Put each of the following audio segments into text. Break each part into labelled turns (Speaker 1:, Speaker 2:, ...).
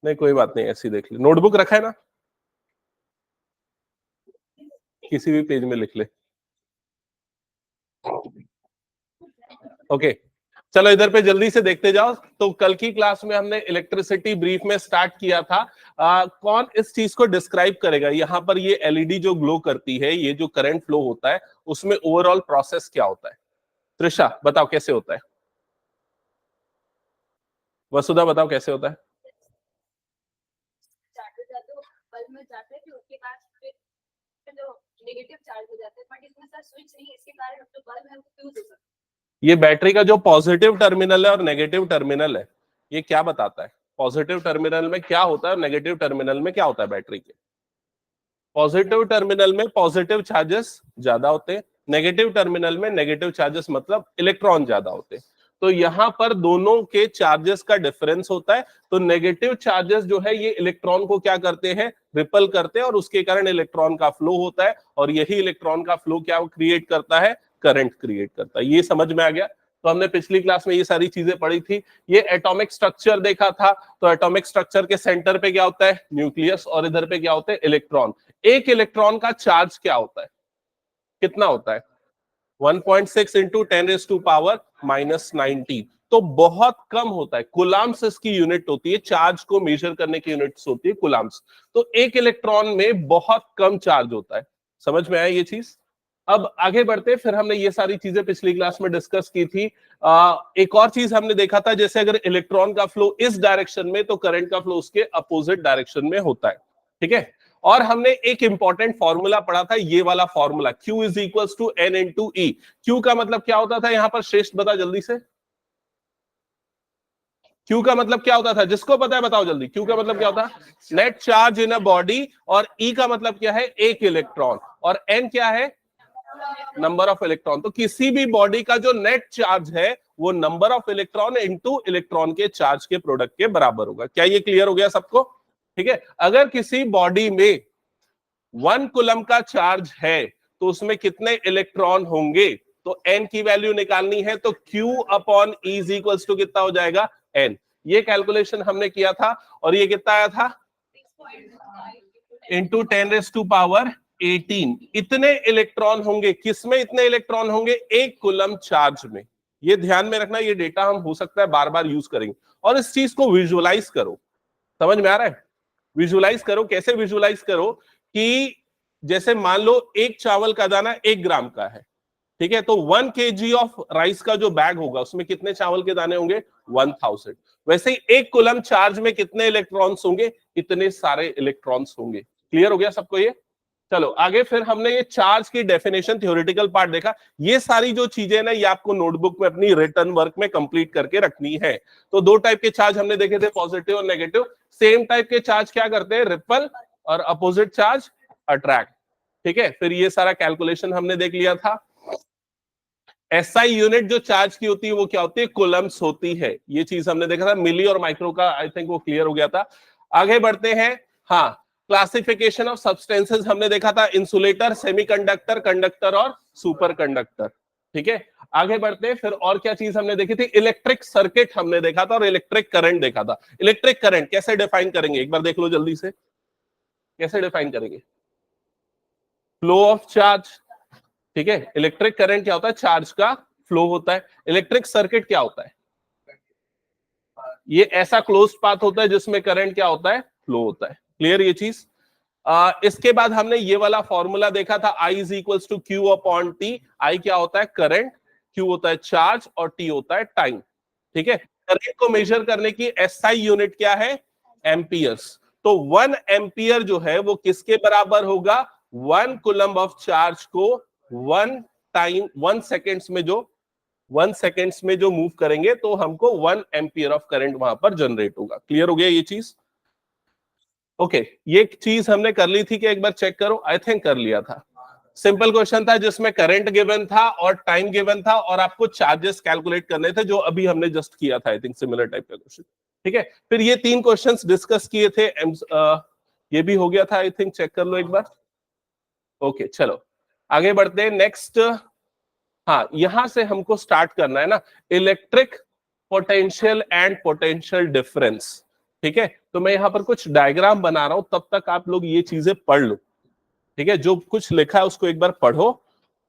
Speaker 1: नहीं कोई बात नहीं, ऐसी देख ले, नोटबुक रखा है ना, किसी भी पेज में लिख ले। ओके चलो इधर पे जल्दी से देखते जाओ। तो कल की क्लास में हमने इलेक्ट्रिसिटी ब्रीफ में स्टार्ट किया था। कौन इस चीज को डिस्क्राइब करेगा? यहाँ पर ये एलईडी जो ग्लो करती है, ये जो करंट फ्लो होता है, उसमें ओवरऑल प्रोसेस क्या होता है? त्रिशा बताओ कैसे होता है? वसुधा बताओ कैसे होता है? नेगेटिव चार्ज हो जाते हैं, बट इसमें सर स्विच नहीं है, इसके कारण जो बल्ब है वो फ्यूज हो सकता है। ये बैटरी का जो पॉजिटिव टर्मिनल है और नेगेटिव टर्मिनल है, ये क्या बताता है? पॉजिटिव टर्मिनल में क्या होता है और नेगेटिव टर्मिनल में क्या होता है? बैटरी के पॉजिटिव टर्मिनल में पॉजिटिव चार्जेस ज्यादा होते हैं, नेगेटिव टर्मिनल में नेगेटिव चार्जेस मतलब इलेक्ट्रॉन ज्यादा होते हैं। तो यहां पर दोनों के चार्जेस का डिफरेंस होता है। तो नेगेटिव चार्जेस जो है ये इलेक्ट्रॉन को क्या करते हैं? रिपल करते हैं, और उसके कारण इलेक्ट्रॉन का फ्लो होता है, और यही इलेक्ट्रॉन का फ्लो क्या क्रिएट करता है? करंट क्रिएट करता है। ये समझ में आ गया? तो हमने पिछली क्लास में ये सारी चीजें पढ़ी थी। ये एटॉमिक स्ट्रक्चर देखा था। तो एटॉमिक स्ट्रक्चर के सेंटर पे क्या होता है? न्यूक्लियस, और इधर पे क्या होते हैं? इलेक्ट्रॉन। एक इलेक्ट्रॉन का चार्ज क्या होता है? कितना होता है? 1.6 इंटू 10⁻⁻⁹ तो बहुत कम होता है। कुलाम्स इसकी यूनिट होती है, चार्ज को मेजर करने की यूनिट्स होती है कुलाम्स। तो एक इलेक्ट्रॉन में बहुत कम चार्ज होता है। समझ में आया ये चीज? अब आगे बढ़ते, फिर हमने ये सारी चीजें पिछली क्लास में डिस्कस की थी। एक और चीज हमने देखा था, जैसे अगर इलेक्ट्रॉन का फ्लो इस डायरेक्शन में, तो करंट का फ्लो उसके अपोजिट डायरेक्शन में होता है। ठीक है? और हमने एक इंपॉर्टेंट फॉर्मूला पढ़ा था, ये वाला formula, Q is equals to N into E। Q का मतलब क्या होता था यहां पर? श्रेष्ठ बता जल्दी से। Q का मतलब क्या होता था? जिसको पता है बताओ जल्दी। Q का मतलब क्या होता है? Net charge in a body. और E का मतलब क्या है? एक इलेक्ट्रॉन। और N क्या है? Number of electron. तो किसी भी बॉडी का जो नेट चार्ज है वो number of electron into electron के चार्ज के प्रोडक्ट के बराबर होगा। क्या ये क्लियर हो गया सबको? ठीक है? अगर किसी बॉडी में 1 कूलम का चार्ज है तो उसमें कितने इलेक्ट्रॉन होंगे? तो n की वैल्यू निकालनी है, तो Q upon E is equals to कितना हो जाएगा? n। ये कैलकुलेशन हमने किया था, और ये कितना आया था? इंटू 10⁻18। इतने इलेक्ट्रॉन होंगे। किसमें इतने इलेक्ट्रॉन होंगे? 1 कूलम चार्ज में। ये ध्यान में रखना, ये डेटा हम हो सकता है बार बार यूज करेंगे। और इस चीज को विजुअलाइज करो। समझ में आ रहा है? विजुअलाइज करो। कैसे विजुअलाइज करो? कि जैसे मान लो एक चावल का दाना 1 ग्राम का है, ठीक है? तो 1 kg ऑफ राइस का जो बैग होगा उसमें कितने चावल के दाने होंगे? 1000। वैसे ही 1 कूलम चार्ज में कितने इलेक्ट्रॉन्स होंगे? इतने सारे इलेक्ट्रॉन्स होंगे। क्लियर हो गया सबको ये? चलो आगे, फिर हमने ये चार्ज की डेफिनेशन, थ्योरेटिकल पार्ट देखा। ये सारी जो चीजें ना, ये आपको नोटबुक में अपनी रिटर्न वर्क में कंप्लीट करके रखनी है। तो 2 टाइप के चार्ज हमने देखे थे, पॉजिटिव और नेगेटिव। सेम टाइप के चार्ज क्या करते हैं? रिपल, और अपोजिट चार्ज अट्रैक्ट। ठीक है? फिर ये सारा कैलकुलेशन हमने देख लिया था। एसआई यूनिट जो चार्ज की होती है वो क्या होती है? कूलम्स होती है। ये चीज हमने देखा था। मिली और माइक्रो का आई थिंक वो क्लियर हो गया था। आगे बढ़ते हैं। हाँ, क्लासिफिकेशन ऑफ सब्सटेंसेस हमने देखा था, इंसुलेटर, सेमीकंडक्टर, कंडक्टर और सुपर कंडक्टर। ठीक है? आगे बढ़ते हैं, फिर और क्या चीज हमने देखी थी? इलेक्ट्रिक सर्किट हमने देखा था, और इलेक्ट्रिक करंट देखा था। इलेक्ट्रिक करंट कैसे डिफाइन करेंगे? एक बार देख लो जल्दी से, कैसे डिफाइन करेंगे? Flow of charge. ठीक है? इलेक्ट्रिक करंट क्या होता है? चार्ज का फ्लो होता है। इलेक्ट्रिक सर्किट क्या होता है? ये ऐसा क्लोज्ड पाथ होता है जिसमें करंट क्या होता है? फ्लो होता है। क्लियर ये चीज? इसके बाद हमने ये वाला फॉर्मूला देखा था, I is equals to Q upon T। I क्या होता है? करंट, Q होता है चार्ज, और T होता है टाइम। ठीक है? करंट को मेजर करने की SI यूनिट क्या है? एम्पियर्स। तो 1 एम्पियर जो है वो किसके बराबर होगा? 1 कूलम ऑफ चार्ज को 1 सेकेंड्स में जो 1 सेकेंड्स में जो मूव करेंगे, तो हमको 1 एम्पियर ऑफ करंट वहां पर जनरेट होगा। क्लियर हो गया ये चीज? ओके, ये चीज हमने कर ली थी कि एक बार चेक करो? आई थिंक कर लिया था। सिंपल क्वेश्चन था जिसमें करंट गिवन था और टाइम गिवन था, और आपको चार्जेस कैलकुलेट करने थे, जो अभी हमने जस्ट किया था। आई थिंक सिमिलर टाइप का क्वेश्चन। ठीक है? फिर ये 3 क्वेश्चंस डिस्कस किए थे। ये भी हो गया था आई थिंक, चेक कर लो एक बार। ओके चलो आगे बढ़ते हैं। नेक्स्ट, हाँ, यहां से हमको स्टार्ट करना है ना, electric potential and potential difference. ठीक है, तो मैं यहाँ पर कुछ डायग्राम बना रहा हूं, तब तक आप लोग ये चीजें पढ़ लो। ठीक है, जो कुछ लिखा है उसको एक बार पढ़ो,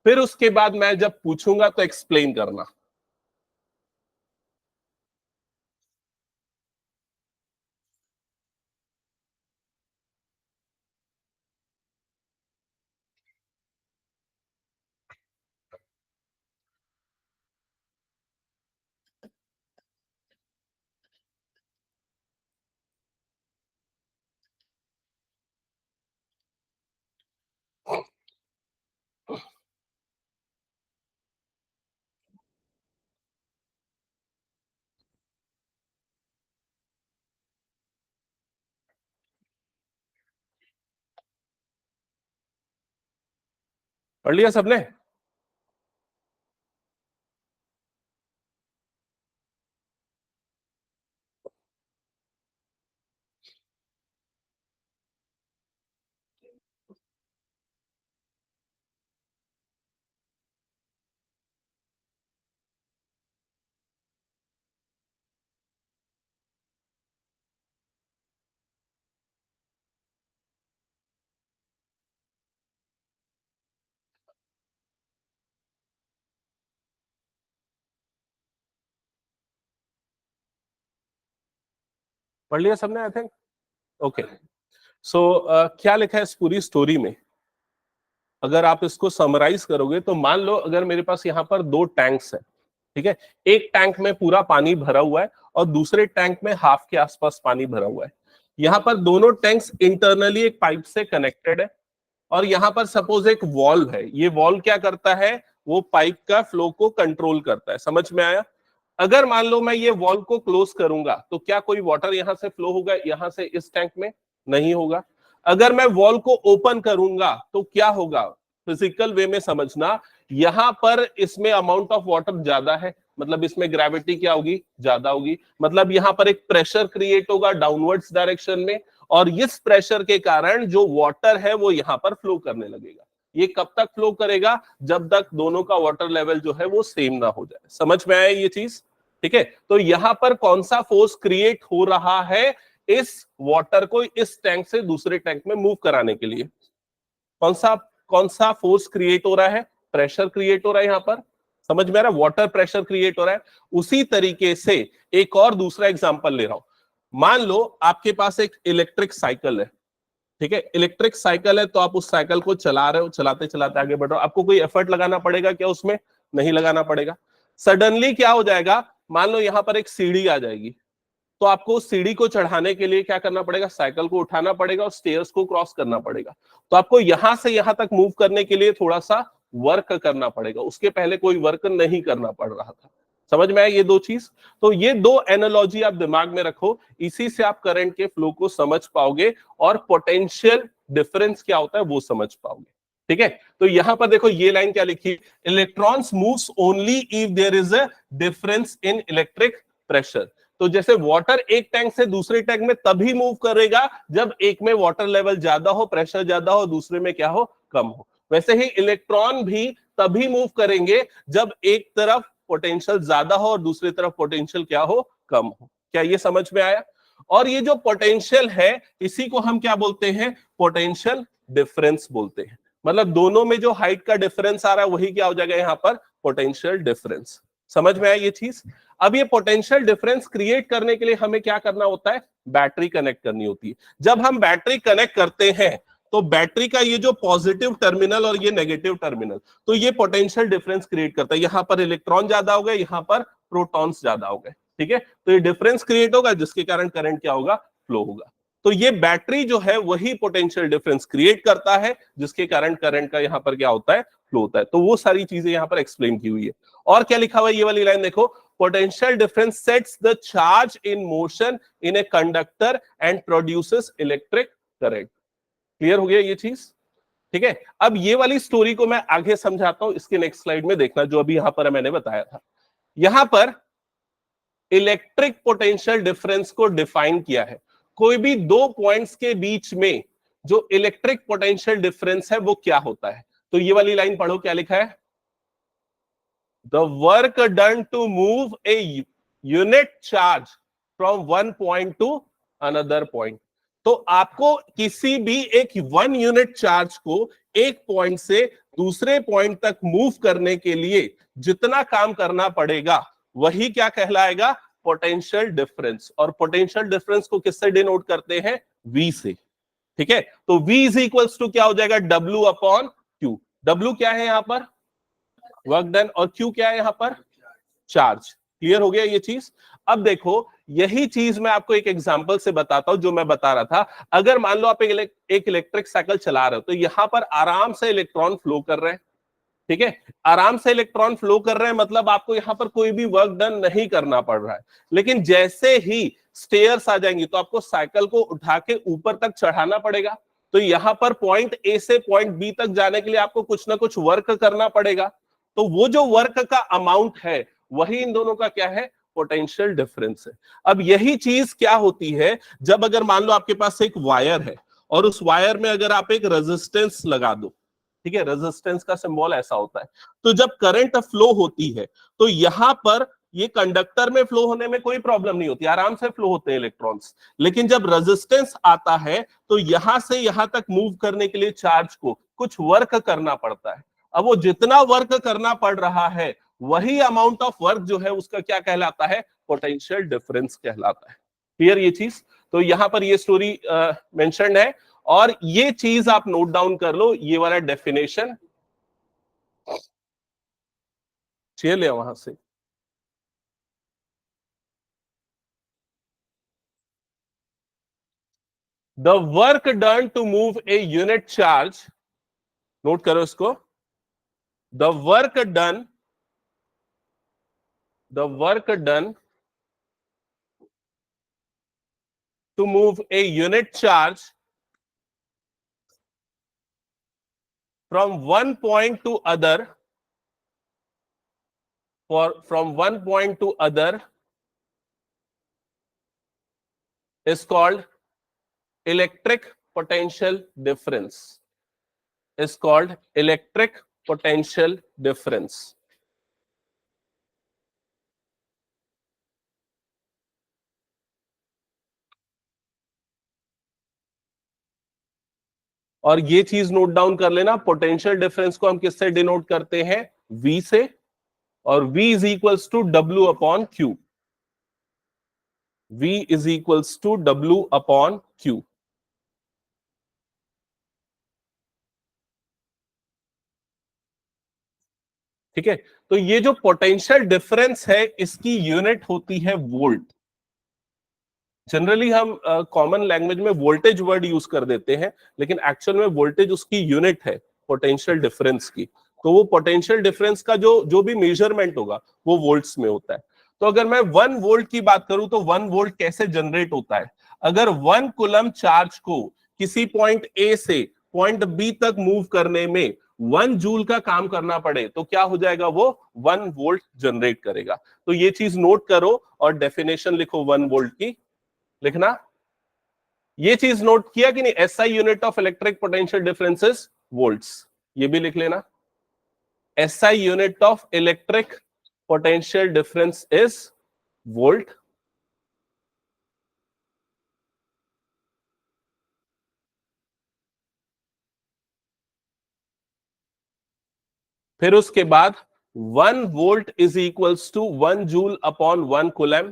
Speaker 1: फिर उसके बाद मैं जब पूछूंगा तो एक्सप्लेन करना। पढ़ लिया सबने? पढ़ लिया सबने आई थिंक। ओके, सो क्या लिखा है इस पूरी स्टोरी में? अगर आप इसको समराइज करोगे तो मान लो अगर मेरे पास यहाँ पर दो टैंक्स है, ठीक है, एक टैंक में पूरा पानी भरा हुआ है और दूसरे टैंक में हाफ के आसपास पानी भरा हुआ है। यहाँ पर दोनों टैंक्स इंटरनली एक पाइप से कनेक्टेड है और यहाँ पर सपोज एक वॉल्व है। ये वॉल्व क्या करता है? वो पाइप का फ्लो को कंट्रोल करता है। समझ में आया? अगर मान लो मैं ये वॉल्व को क्लोज करूंगा तो क्या कोई वाटर यहां से फ्लो होगा यहां से इस टैंक में? नहीं होगा। अगर मैं वॉल्व को ओपन करूंगा तो क्या होगा? फिजिकल वे में समझना, यहां पर इसमें अमाउंट ऑफ वाटर ज्यादा है, मतलब इसमें ग्रेविटी क्या होगी? ज्यादा होगी। मतलब यहां पर एक प्रेशर क्रिएट होगा डाउनवर्ड्स डायरेक्शन में, और इस प्रेशर के कारण जो वाटर है वो यहां पर फ्लो करने लगेगा। ये कब तक फ्लो करेगा? जब तक दोनों का वाटर लेवल जो है वो सेम ना हो जाए। समझ में आया ये चीज? ठीक है, तो यहां पर कौन सा फोर्स क्रिएट हो रहा है इस वाटर को इस टैंक से दूसरे टैंक में मूव कराने के लिए? कौन सा फोर्स क्रिएट हो रहा है? प्रेशर क्रिएट हो रहा है यहां पर। समझ में आ रहा है? वाटर प्रेशर क्रिएट हो रहा है। उसी तरीके से एक और दूसरा एग्जांपल ले रहा हूं। मान लो आपके पास एक इलेक्ट्रिक साइकिल है, ठीक है, इलेक्ट्रिक साइकिल है, तो आप उस साइकिल को चला रहे हो, चलाते चलाते आगे बढ़ रहे हो, आपको कोई एफर्ट लगाना पड़ेगा क्या उसमें? नहीं लगाना पड़ेगा। सडनली क्या हो जाएगा? मान लो यहां पर एक सीढ़ी आ जाएगी, तो आपको उस सीढ़ी को चढ़ाने के लिए क्या करना पड़ेगा? साइकिल को उठाना पड़ेगा और स्टेयर्स को क्रॉस करना पड़ेगा। तो आपको यहां से यहां तक मूव करने के लिए थोड़ा सा वर्क करना पड़ेगा, उसके पहले कोई वर्क नहीं करना पड़ रहा था। समझ में आया ये दो चीज? तो ये दो एनालॉजी आप दिमाग में रखो, इसी से आप करंट के फ्लो को समझ पाओगे और पोटेंशियल डिफरेंस क्या होता है वो समझ पाओगे। ठीक है, तो यहां पर देखो ये लाइन क्या लिखी? Electrons moves only if there is a difference in electric pressure. तो जैसे वाटर एक टैंक से दूसरे टैंक में तभी मूव करेगा जब एक में वाटर लेवल ज्यादा हो, प्रेशर ज्यादा हो, दूसरे में क्या हो? कम हो। वैसे ही इलेक्ट्रॉन भी तभी मूव करेंगे जब एक तरफ पोटेंशियल ज्यादा हो और दूसरी तरफ पोटेंशियल क्या हो? कम हो। क्या ये समझ में आया? और ये जो पोटेंशियल है इसी को हम क्या बोलते हैं? पोटेंशियल डिफरेंस बोलते हैं। मतलब दोनों में जो हाइट का डिफरेंस आ रहा है वही क्या हो जाएगा यहां पर? Potential difference. समझ में आया ये चीज? अब ये पोटेंशियल डिफरेंस क्रिएट करने के लिए हमें क्या करना होता है? बैटरी कनेक्ट करनी होती है। जब हम बैटरी कनेक्ट करते हैं तो बैटरी का ये जो पॉजिटिव टर्मिनल और ये नेगेटिव टर्मिनल, तो ये पोटेंशियल डिफरेंस क्रिएट करता है। यहां पर इलेक्ट्रॉन ज्यादा हो गए, यहां पर प्रोटॉन्स ज्यादा हो गए। ठीक है, तो ये डिफरेंस क्रिएट होगा जिसके कारण करंट क्या होगा? फ्लो होगा। तो ये बैटरी जो है वही पोटेंशियल डिफरेंस क्रिएट करता है जिसके कारण करंट का यहां पर क्या होता है? फ्लो होता है। तो वो सारी चीजें यहां पर एक्सप्लेन की हुई है। और क्या लिखा हुआ है? ये वाली लाइन देखो, potential difference sets the charge in motion in a conductor and produces electric current। Clear हो गया ये चीज? ठीक है, अब ये वाली स्टोरी को मैं आगे समझाता हूं, इसके नेक्स्ट स्लाइड में देखना, जो अभी यहां पर मैंने बताया था। यहां पर इलेक्ट्रिक पोटेंशियल डिफरेंस को डिफाइन किया है। कोई भी दो पॉइंट्स के बीच में जो इलेक्ट्रिक पोटेंशियल डिफरेंस है वो क्या होता है? तो ये वाली लाइन पढ़ो, क्या लिखा है? The work done to move a unit charge from one point to another point. तो आपको किसी भी एक 1 यूनिट चार्ज को एक पॉइंट से दूसरे पॉइंट तक मूव करने के लिए जितना काम करना पड़ेगा वही क्या कहलाएगा, पोटेंशियल डिफरेंस। और पोटेंशियल डिफरेंस को किससे डिनोट करते हैं, V से। ठीक है, तो V इज इक्वल्स टू क्या हो जाएगा, W अपॉन Q। W क्या है यहां पर, वर्क डन, और Q क्या है यहां पर, चार्ज। क्लियर हो गया ये चीज। अब देखो यही चीज मैं आपको एक एग्जांपल से बताता हूं जो मैं बता रहा था। अगर मान लो आप एक इलेक्ट्रिक साइकिल चला रहे हो, तो यहां पर आराम से इलेक्ट्रॉन फ्लो कर रहे हैं। ठीक है, आराम से इलेक्ट्रॉन फ्लो कर रहे हैं, मतलब आपको यहां पर कोई भी वर्क डन नहीं करना पड़ रहा है। लेकिन जैसे ही स्टेयर्स आ जाएंगी तो आपको साइकिल को उठा के ऊपर तक चढ़ाना पड़ेगा। तो यहां पर पॉइंट ए से पॉइंट बी तक जाने के लिए आपको कुछ ना कुछ वर्क करना पड़ेगा। तो वो जो वर्क का अमाउंट है वही इन दोनों का क्या है, पोटेंशियल डिफरेंस है। अब यही चीज क्या होती है, जब अगर मान लो आपके पास एक वायर है और उस वायर में अगर आप एक रेजिस्टेंस लगा दो, ठीक है, रेजिस्टेंस का सिंबल ऐसा होता है। तो जब करंट फ्लो होती है तो यहां पर ये कंडक्टर में फ्लो होने में कोई प्रॉब्लम नहीं होती, आराम से फ्लो होते हैं इलेक्ट्रॉन्स। लेकिन जब रेजिस्टेंस आता है तो यहां से यहां तक मूव करने के लिए चार्ज को कुछ वर्क करना पड़ता है। अब वो जितना वर्क करना पड़ रहा है वही अमाउंट ऑफ वर्क जो है उसका क्या कहलाता है, पोटेंशियल डिफरेंस कहलाता है। क्लियर ये चीज। तो यहां पर ये स्टोरी मेंशन्ड है, और ये चीज आप नोट डाउन कर लो, ये वाला डेफिनेशन चेयर ले वहां से। The work done to move a unit charge, note करो इसको, the work done, the work done to move a unit charge from one point to other, from one point to other is called electric potential difference, is called electric potential difference। और ये चीज note down कर लेना, potential difference को हम किससे denote करते हैं, V से, और V is equals to W upon Q। V is equals to W upon Q। ठीक है, तो ये जो पोटेंशियल डिफरेंस है इसकी यूनिट होती है वोल्ट। जनरली हम कॉमन लैंग्वेज में वोल्टेज वर्ड यूज कर देते हैं, लेकिन एक्चुअल में वोल्टेज उसकी यूनिट है पोटेंशियल डिफरेंस की। तो वो पोटेंशियल डिफरेंस का जो जो भी मेजरमेंट होगा वो वोल्ट्स में होता है। तो अगर मैं 1 वोल्ट की बात करूं तो 1 वोल्ट कैसे जनरेट होता है, अगर 1 कूलम चार्ज को किसी पॉइंट ए से पॉइंट बी तक मूव करने में 1 जूल का काम करना पड़े तो क्या हो जाएगा, वो 1 वोल्ट जनरेट करेगा। तो ये चीज नोट करो और डेफिनेशन लिखो 1 वोल्ट की, लिखना। ये चीज नोट किया कि नहीं, SI unit of electric potential differences volts, ये भी लिख लेना। SI unit of electric potential difference is volt. फिर उसके बाद 1 वोल्ट is equals to 1 joule upon 1 coulomb.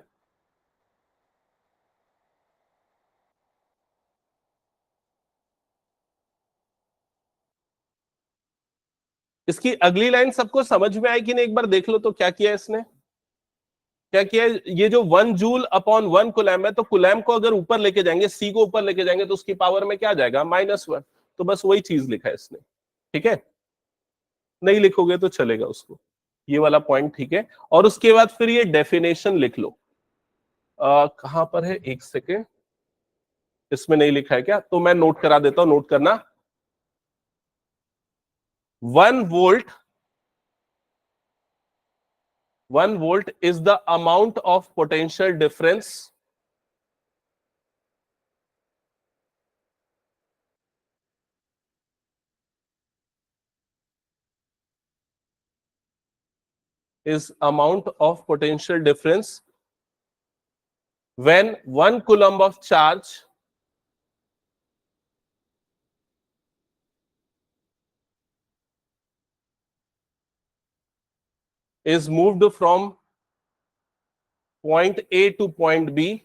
Speaker 1: इसकी अगली लाइन सबको समझ में आई कि नहीं, एक बार देख लो तो क्या किया इसने, क्या किया, ये जो 1 जूल अपॉन 1 कुलैम है, तो कुलैम को अगर ऊपर लेके जाएंगे, सी को ऊपर लेके जाएंगे तो उसकी पावर में क्या आ जाएगा, -1। तो बस वही चीज लिखा है इसने। ठीक है, नहीं लिखोगे तो चलेगा उसको, ये वाला पॉइंट। ठीक है, और उसके बाद फिर ये डेफिनेशन लिख लो। कहां पर है, एक सेकेंड, इसमें नहीं लिखा है क्या, तो मैं नोट करा देता हूं, नोट करना। 1 वोल्ट, 1 वोल्ट is the amount of potential difference is amount of potential difference when 1 coulomb of charge is moved from point A to point B,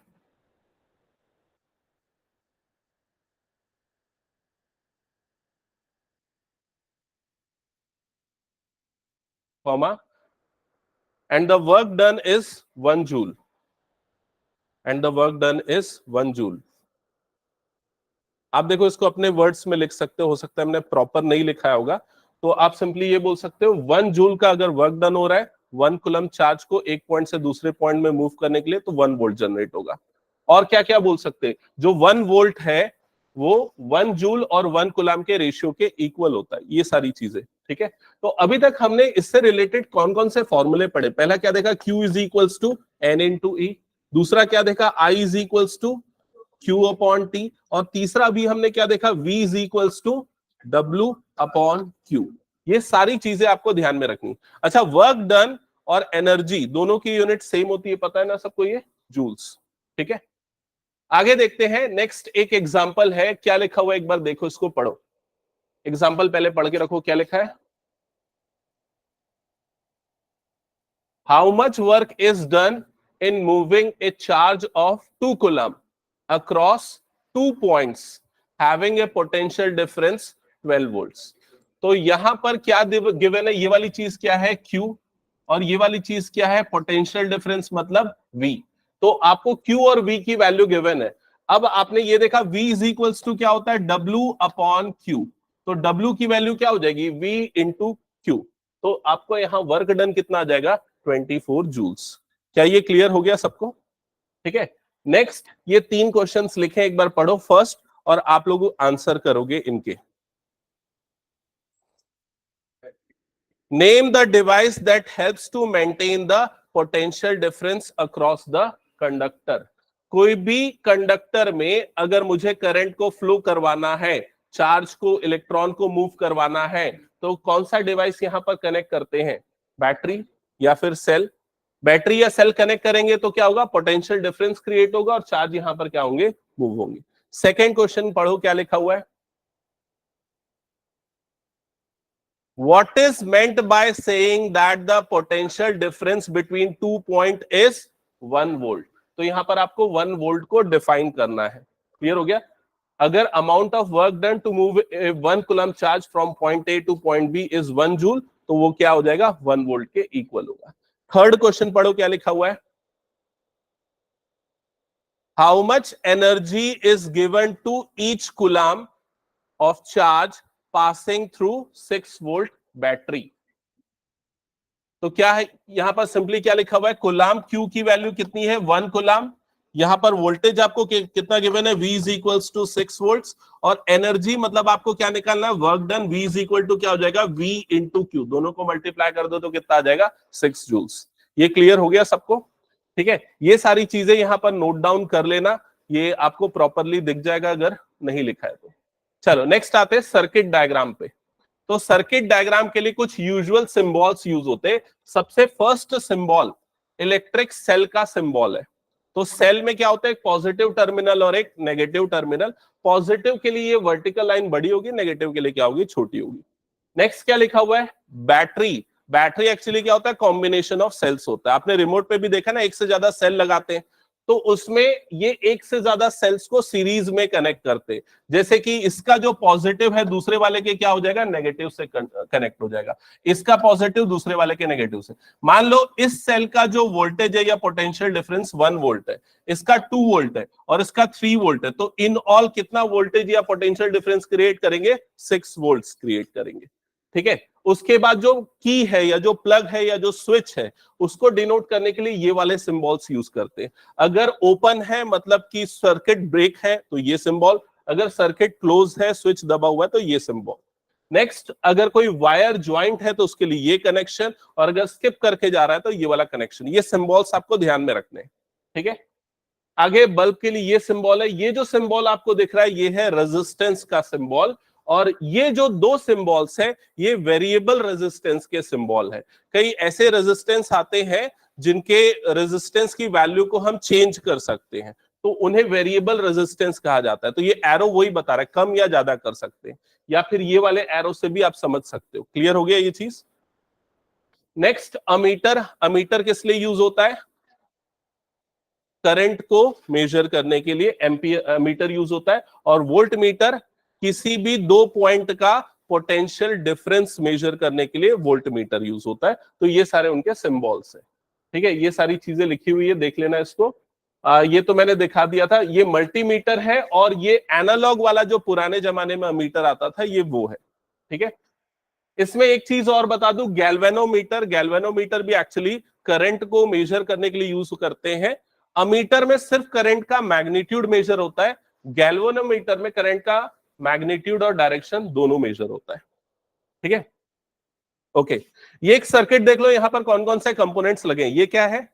Speaker 1: comma, and the work done is 1 joule. And the work done is 1 joule. आप देखो इसको अपने words में लिख सकते हो सकता है हमने प्रॉपर नहीं लिखा होगा, तो आप सिंपली ये बोल सकते हो 1 जूल का अगर वर्क डन हो रहा है 1 कूलम चार्ज को एक पॉइंट से दूसरे पॉइंट में मूव करने के लिए, तो 1 वोल्ट जनरेट होगा। और क्या क्या बोल सकते हैं, जो 1 वोल्ट है वो 1 जूल और 1 कूलम के रेशियो के इक्वल होता है, ये सारी चीजें। ठीक है, तो अभी तक हमने इससे रिलेटेड कौन कौन से फॉर्मूले पढ़े? पहला क्या देखा, Q is equals to N into E। दूसरा क्या देखा, I is equals to Q upon T। और तीसरा भी हमने क्या देखा, V is equals to W upon Q। ये सारी चीजें आपको ध्यान में रखनी। अच्छा, वर्क डन और एनर्जी दोनों की यूनिट सेम होती है, पता है ना सबको, ये जूल्स। ठीक है, आगे देखते हैं। नेक्स्ट एक एग्जांपल है, क्या लिखा हुआ है एक बार देखो, इसको पढ़ो। एग्जांपल पहले पढ़ के रखो, क्या लिखा है। How much work is done in moving a charge of 2 coulomb across 2 points having a potential difference 12 volts। तो यहां पर क्या गिवन है, ये वाली चीज क्या है, Q, और ये वाली चीज क्या है, पोटेंशियल डिफरेंस मतलब V। तो आपको Q और V की वैल्यू गिवन है। अब आपने ये देखा V इज इक्वल्स टू क्या होता है, W अपॉन Q। तो W की वैल्यू क्या हो जाएगी, V इंटू Q। तो आपको यहां वर्क डन कितना आ जाएगा, 24 जूल्स। क्या ये क्लियर हो गया सबको? ठीक है, नेक्स्ट ये 3 क्वेश्चंस लिखे, एक बार पढ़ो फर्स्ट, और आप लोग आंसर करोगे इनके। Name the device that helps to maintain the potential difference across the conductor. कोई भी कंडक्टर में अगर मुझे करंट को फ्लो करवाना है, चार्ज को, इलेक्ट्रॉन को मूव करवाना है, तो कौन सा डिवाइस यहां पर कनेक्ट करते हैं, बैटरी या फिर सेल। बैटरी या सेल कनेक्ट करेंगे तो क्या होगा, पोटेंशियल डिफरेंस क्रिएट होगा और चार्ज यहां पर क्या होंगे, मूव होंगे। सेकेंड क्वेश्चन पढ़ो, क्या लिखा हुआ है। What is meant by saying that the potential difference between 2 point is 1 volt? तो यहां पर आपको 1 वोल्ट को डिफाइन करना है। क्लियर हो गया। अगर amount of work done to move 1 coulomb charge from point A to point B is 1 joule, तो वो क्या हो जाएगा, 1 वोल्ट के इक्वल होगा। थर्ड क्वेश्चन पढ़ो, क्या लिखा हुआ है। How much energy is given to each coulomb of charge passing through 6 volt battery. तो क्या है यहां पर, सिंपली क्या लिखा हुआ है, कूलम Q की वैल्यू कितनी है, 1 कूलम। यहां पर वोल्टेज आपको कितना गिवन है, V is equals to 6 volt. और एनर्जी मतलब आपको क्या निकालना है, work done, V is equal to क्या हो जाएगा, V इंटू Q। दोनों को मल्टीप्लाई कर दो तो कितना आ जाएगा, 6 जूल्स। ये क्लियर हो गया सबको? ठीक है, ये सारी चीजें यहां पर नोट डाउन कर लेना, ये आपको प्रॉपरली दिख जाएगा अगर नहीं लिखा है तो। चलो नेक्स्ट आते हैं सर्किट डायग्राम पे। तो सर्किट डायग्राम के लिए कुछ यूजुअल सिंबल्स यूज होते हैं। सबसे फर्स्ट सिंबल इलेक्ट्रिक सेल का सिंबल है। तो सेल में क्या होता है, एक पॉजिटिव टर्मिनल और एक नेगेटिव टर्मिनल। पॉजिटिव के लिए ये वर्टिकल लाइन बड़ी होगी, नेगेटिव के लिए क्या होगी, छोटी होगी। नेक्स्ट क्या लिखा हुआ है, बैटरी। बैटरी एक्चुअली क्या होता है, कॉम्बिनेशन ऑफ सेल्स होता है। आपने रिमोट पे भी देखा ना, एक से ज्यादा सेल लगाते हैं, तो उसमें ये एक से ज्यादा सेल्स को सीरीज में कनेक्ट करते हैं। जैसे कि इसका जो पॉजिटिव है दूसरे वाले के क्या हो जाएगा, नेगेटिव से कनेक्ट हो जाएगा। इसका पॉजिटिव दूसरे वाले के नेगेटिव से। मान लो इस सेल का जो वोल्टेज है या पोटेंशियल डिफरेंस 1 वोल्ट है, इसका 2 वोल्ट है और इसका 3 वोल्ट है, तो इन ऑल कितना वोल्टेज या पोटेंशियल डिफरेंस क्रिएट करेंगे, 6 वोल्ट क्रिएट करेंगे। ठीक है, उसके बाद जो की है या जो प्लग है या जो स्विच है, उसको डिनोट करने के लिए ये वाले सिंबल्स यूज करते हैं। अगर ओपन है मतलब कि सर्किट ब्रेक है तो ये सिंबल, अगर सर्किट क्लोज है, स्विच दबा हुआ है, तो ये सिंबल। नेक्स्ट, अगर कोई वायर ज्वाइंट है तो उसके लिए ये कनेक्शन, और अगर स्किप करके जा रहा है तो ये वाला कनेक्शन। ये सिंबल्स आपको ध्यान में रखने हैं। ठीक है, आगे बल्ब के लिए ये सिंबल है। ये जो सिंबल आपको दिख रहा है ये है रेजिस्टेंस का सिंबल, और ये जो 2 सिंबल्स है ये वेरिएबल रेजिस्टेंस के सिंबल है। कई ऐसे रेजिस्टेंस आते हैं जिनके रेजिस्टेंस की वैल्यू को हम चेंज कर सकते हैं, तो उन्हें वेरिएबल रेजिस्टेंस कहा जाता है। तो ये एरो वही बता रहा है, कम या ज्यादा कर सकते हैं, या फिर ये वाले एरो से भी आप समझ सकते हो। क्लियर हो गया ये चीज? Next, ammeter. अमीटर किस लिए यूज होता है? करंट को मेजर करने के लिए एम्पियर मीटर यूज होता है, और वोल्ट मीटर किसी भी दो पॉइंट का पोटेंशियल डिफरेंस मेजर करने के लिए वोल्ट मीटर यूज होता है। तो ये सारे उनके सिंबल्स हैं। ठीक है, ये सारी चीजें लिखी हुई है, देख लेना इसको। ये तो मैंने दिखा दिया था। ये मल्टीमीटर है, और ये एनालॉग वाला जो पुराने जमाने में मीटर आता था, ये वो है। ठीक है, इसमें एक चीज और बता दूं, गैल्वेनोमीटर। गैल्वेनोमीटर भी एक्चुअली करंट को मेजर करने के लिए यूज करते हैं। अमीटर में सिर्फ करंट का मैग्नीट्यूड मेजर होता है, गैल्वेनोमीटर में करंट का मैग्नीट्यूड और डायरेक्शन दोनों मेजर होता है। ठीक है, ओके। ये एक सर्किट देख लो, यहां पर कौन कौन से कंपोनेंट्स लगे हैं। ये क्या है?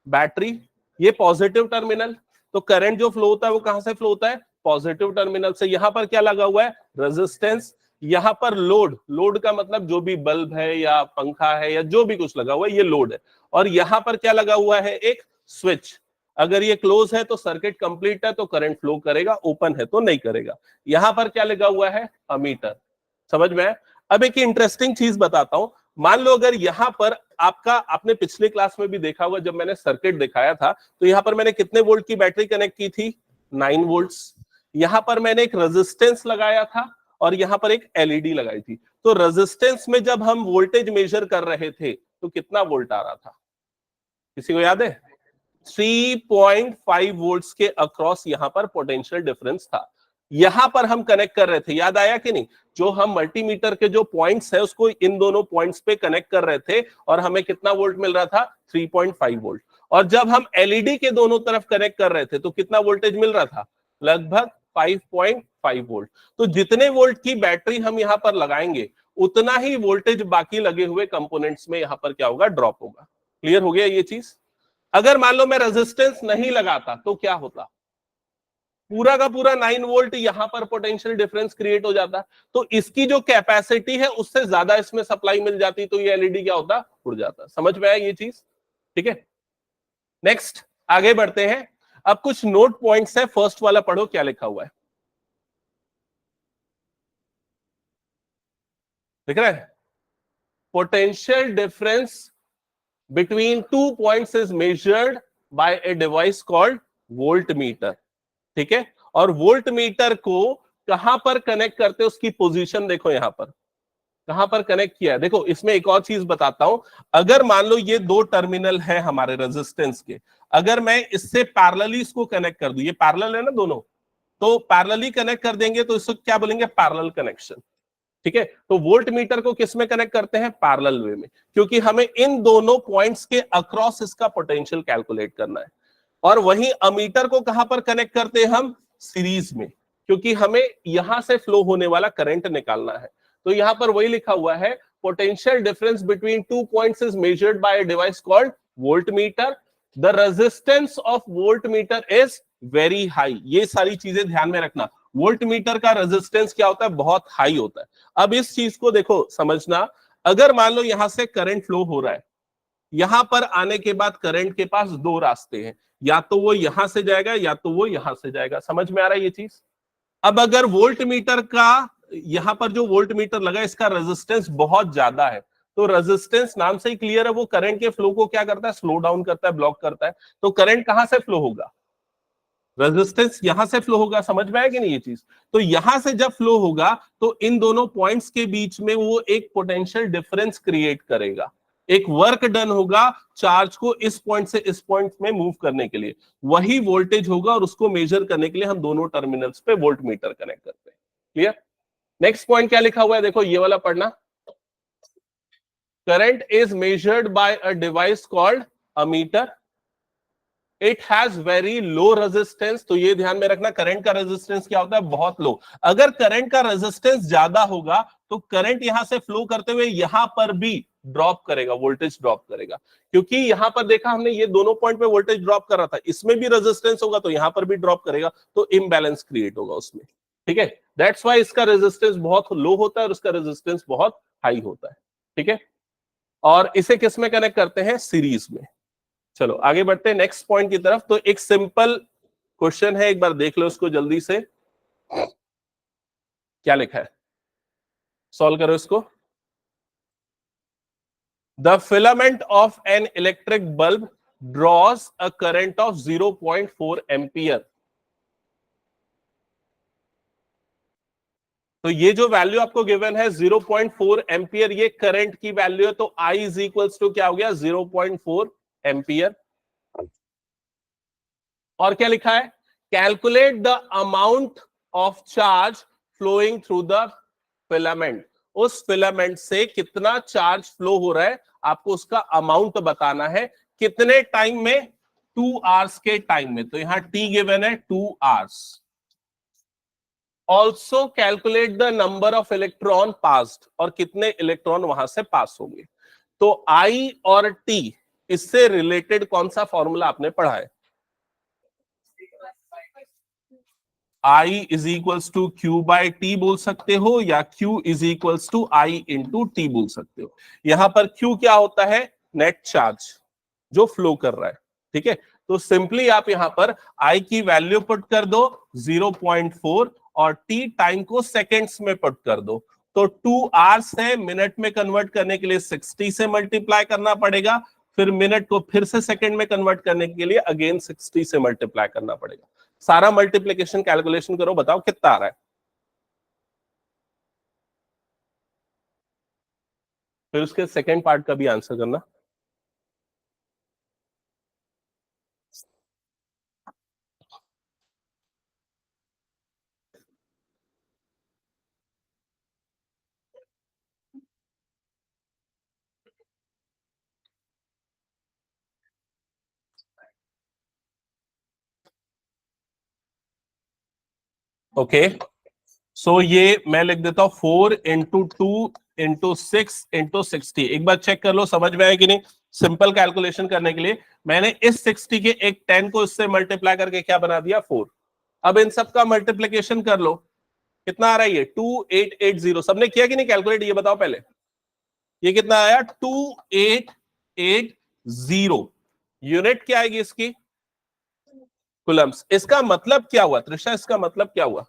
Speaker 1: बैटरी। ये पॉजिटिव टर्मिनल, तो करंट जो फ्लो होता है वो कहां से फ्लो होता है? पॉजिटिव टर्मिनल से। यहां पर क्या लगा हुआ है? रेजिस्टेंस। यहां पर लोड। लोड का मतलब जो भी बल्ब है या पंखा है या जो भी कुछ लगा हुआ है, ये लोड है। और यहां पर क्या लगा हुआ है? एक स्विच। अगर ये क्लोज है तो सर्किट कंप्लीट है, तो करंट फ्लो करेगा, ओपन है तो नहीं करेगा। यहां पर क्या लगा हुआ है? अमीटर। समझ में आया? अब एक इंटरेस्टिंग चीज बताता हूं। मान लो अगर यहां पर आपने पिछले क्लास में भी देखा होगा, जब मैंने सर्किट दिखाया था, तो यहां पर मैंने कितने वोल्ट की बैटरी कनेक्ट की थी? 9 वोल्ट्स। यहां पर मैंने एक रेजिस्टेंस लगाया था, और यहां पर एक एलईडी लगाई थी। तो रेजिस्टेंस में जब हम वोल्टेज मेजर कर रहे थे, तो कितना वोल्ट आ रहा था? किसी को याद है? 3.5 वोल्ट्स के अक्रॉस यहां पर पोटेंशियल डिफरेंस था। यहां पर हम कनेक्ट कर रहे थे, याद आया कि नहीं? जो हम मल्टीमीटर के जो पॉइंट्स है, उसको इन दोनों पॉइंट्स पे कनेक्ट कर रहे थे, और हमें कितना वोल्ट मिल रहा था? 3.5 वोल्ट। और जब हम एलईडी के दोनों तरफ कनेक्ट कर रहे थे, तो कितना वोल्टेज मिल रहा था? लगभग 5.5 वोल्ट। तो जितने वोल्ट की बैटरी हम यहां पर लगाएंगे, उतना ही वोल्टेज बाकी लगे हुए कंपोनेंट्स में यहां पर क्या होगा? ड्रॉप होगा। क्लियर हो गया ये चीज? अगर मान लो मैं रेजिस्टेंस नहीं लगाता, तो क्या होता? पूरा का पूरा 9 वोल्ट यहां पर पोटेंशियल डिफरेंस क्रिएट हो जाता। तो इसकी जो कैपेसिटी है, उससे ज्यादा इसमें सप्लाई मिल जाती, तो ये एलईडी क्या होता? उड़ जाता। समझ में आया ये चीज? ठीक है, नेक्स्ट आगे बढ़ते हैं। अब कुछ नोट पॉइंट्स है। फर्स्ट वाला पढ़ो, क्या लिखा हुआ है? दिख रहा है? Potential difference between two points is measured by a device called voltmeter। ठीक है, और वोल्ट मीटर को कहां पर कनेक्ट करते हैं, उसकी पोजीशन देखो। यहां पर कहां पर कनेक्ट किया है, देखो। इसमें एक और चीज बताता हूं। अगर मान लो ये दो टर्मिनल है हमारे रेजिस्टेंस के, अगर मैं इससे पैरेलली इसको कनेक्ट कर दूं, ये पैरेलल है ना दोनों, तो पैरेलली कनेक्ट कर देंगे, तो इसको क्या बोलेंगे? Parallel connection. ठीक है, तो वोल्ट मीटर को किस में कनेक्ट करते हैं? पैरेलल वे में, क्योंकि हमें इन दोनों पॉइंट्स के अक्रॉस इसका पोटेंशियल कैलकुलेट करना है। और वहीं अमीटर को कहां पर कनेक्ट करते हैं हम? सीरीज में, क्योंकि हमें यहां से फ्लो होने वाला करंट निकालना है। तो यहां पर वही लिखा हुआ है, potential difference between two points is measured by a device called voltmeter. The resistance of voltmeter is very high. ये सारी चीजें ध्यान में रखना। वोल्टमीटर का रेजिस्टेंस क्या होता है? बहुत हाई होता है। अब इस चीज को देखो, समझना। अगर मान लो यहां से करंट फ्लो हो रहा है, यहां पर आने के बाद करंट के पास दो रास्ते हैं, या तो वो यहां से जाएगा या तो वो यहां से जाएगा। समझ में आ रहा है ये चीज? अब अगर वोल्ट मीटर का, यहां पर जो वोल्ट मीटर लगा, इसका रेजिस्टेंस बहुत ज्यादा है, तो रेजिस्टेंस नाम से ही क्लियर है, वो करंट के फ्लो को क्या करता है? स्लो डाउन करता है, ब्लॉक करता है। तो करंट कहां से फ्लो होगा? रेजिस्टेंस यहां से फ्लो होगा। समझ में आया कि नहीं ये चीज? तो यहां से जब फ्लो होगा, तो इन दोनों पॉइंट्स के बीच में वो एक पोटेंशियल डिफरेंस क्रिएट करेगा। एक वर्क डन होगा चार्ज को इस पॉइंट से इस पॉइंट में मूव करने के लिए, वही वोल्टेज होगा, और उसको मेजर करने के लिए हम दोनों टर्मिनल्स पे वोल्ट मीटर कनेक्ट करते हैं। क्लियर? नेक्स्ट पॉइंट क्या लिखा हुआ है, देखो ये वाला पढ़ना। Current is measured by a device called ammeter. It has very low resistance. तो ये ध्यान में रखना, करंट का रेजिस्टेंस क्या होता है? बहुत लो। अगर करंट का रेजिस्टेंस ज्यादा होगा, तो करंट यहां से फ्लो करते हुए यहां पर भी ड्रॉप करेगा, वोल्टेज ड्रॉप करेगा। क्योंकि यहां पर देखा हमने, ये दोनों पॉइंट पे वोल्टेज ड्रॉप कर रहा था, इसमें भी रेजिस्टेंस होगा तो यहां पर भी ड्रॉप करेगा, तो इम्बैलेंस क्रिएट होगा उसमें। ठीक है, दैट्स वाई इसका रेजिस्टेंस बहुत लो होता है और उसका रेजिस्टेंस बहुत हाई होता है। ठीक है, और इसे किस में कनेक्ट करते हैं? सीरीज में। चलो आगे बढ़ते हैं नेक्स्ट पॉइंट की तरफ। तो एक सिंपल क्वेश्चन है, एक बार देख लो उसको जल्दी से, क्या लिखा है, सॉल्व करो इसको। The filament of an electric bulb draws a current of 0.4 ampere. तो ये जो वैल्यू आपको गिवन है 0.4 एम्पियर, ये करंट की वैल्यू है। तो I इज इक्वल्स टू क्या हो गया, 0.4 एम्पियर। और क्या लिखा है, calculate the amount of charge flowing through the filament. उस फिलामेंट से कितना चार्ज फ्लो हो रहा है, आपको उसका अमाउंट बताना है। कितने टाइम में, 2 आवर्स के टाइम में। तो यहां T गिवन है 2 hours. Also calculate the number of electron passed, और कितने इलेक्ट्रॉन वहां से पास होंगे। तो I और T, इससे रिलेटेड कौन सा फॉर्मूला आपने पढ़ा है? I is equals to Q by T बोल सकते हो, या Q is equals to I into T बोल सकते हो। यहां पर Q क्या होता है, नेट चार्ज जो फ्लो कर रहा है, ठीक है। तो सिंपली आप यहां पर I की वैल्यू पुट कर दो 0.4, और T टाइम को सेकेंड्स में पुट कर दो। तो 2 आवर्स है, मिनट में कन्वर्ट करने के लिए 60 से मल्टीप्लाई करना पड़ेगा, फिर मिनट को फिर से सेकंड में कन्वर्ट करने के लिए अगेन 60 से मल्टीप्लाई करना पड़ेगा। सारा मल्टीप्लिकेशन कैलकुलेशन करो, बताओ कितना आ रहा है। फिर उसके सेकंड पार्ट का भी आंसर करना। ओके, सो ये मैं लिख देता हूं 4 इंटू 2 इंटू 6 इंटू 60। एक बार चेक कर लो समझ में आया कि नहीं। सिंपल कैलकुलेशन करने के लिए मैंने इस 60 के एक 10 को इससे मल्टीप्लाई करके क्या बना दिया, 4। अब इन सब का मल्टीप्लीकेशन कर लो, कितना आ रहा है ये 2880। सबने किया कि नहीं कैलकुलेट, ये बताओ पहले। ये कितना आया 2880। यूनिट क्या आएगी इसकी, कुलम्स। इसका मतलब क्या हुआ त्रिषा, इसका मतलब क्या हुआ?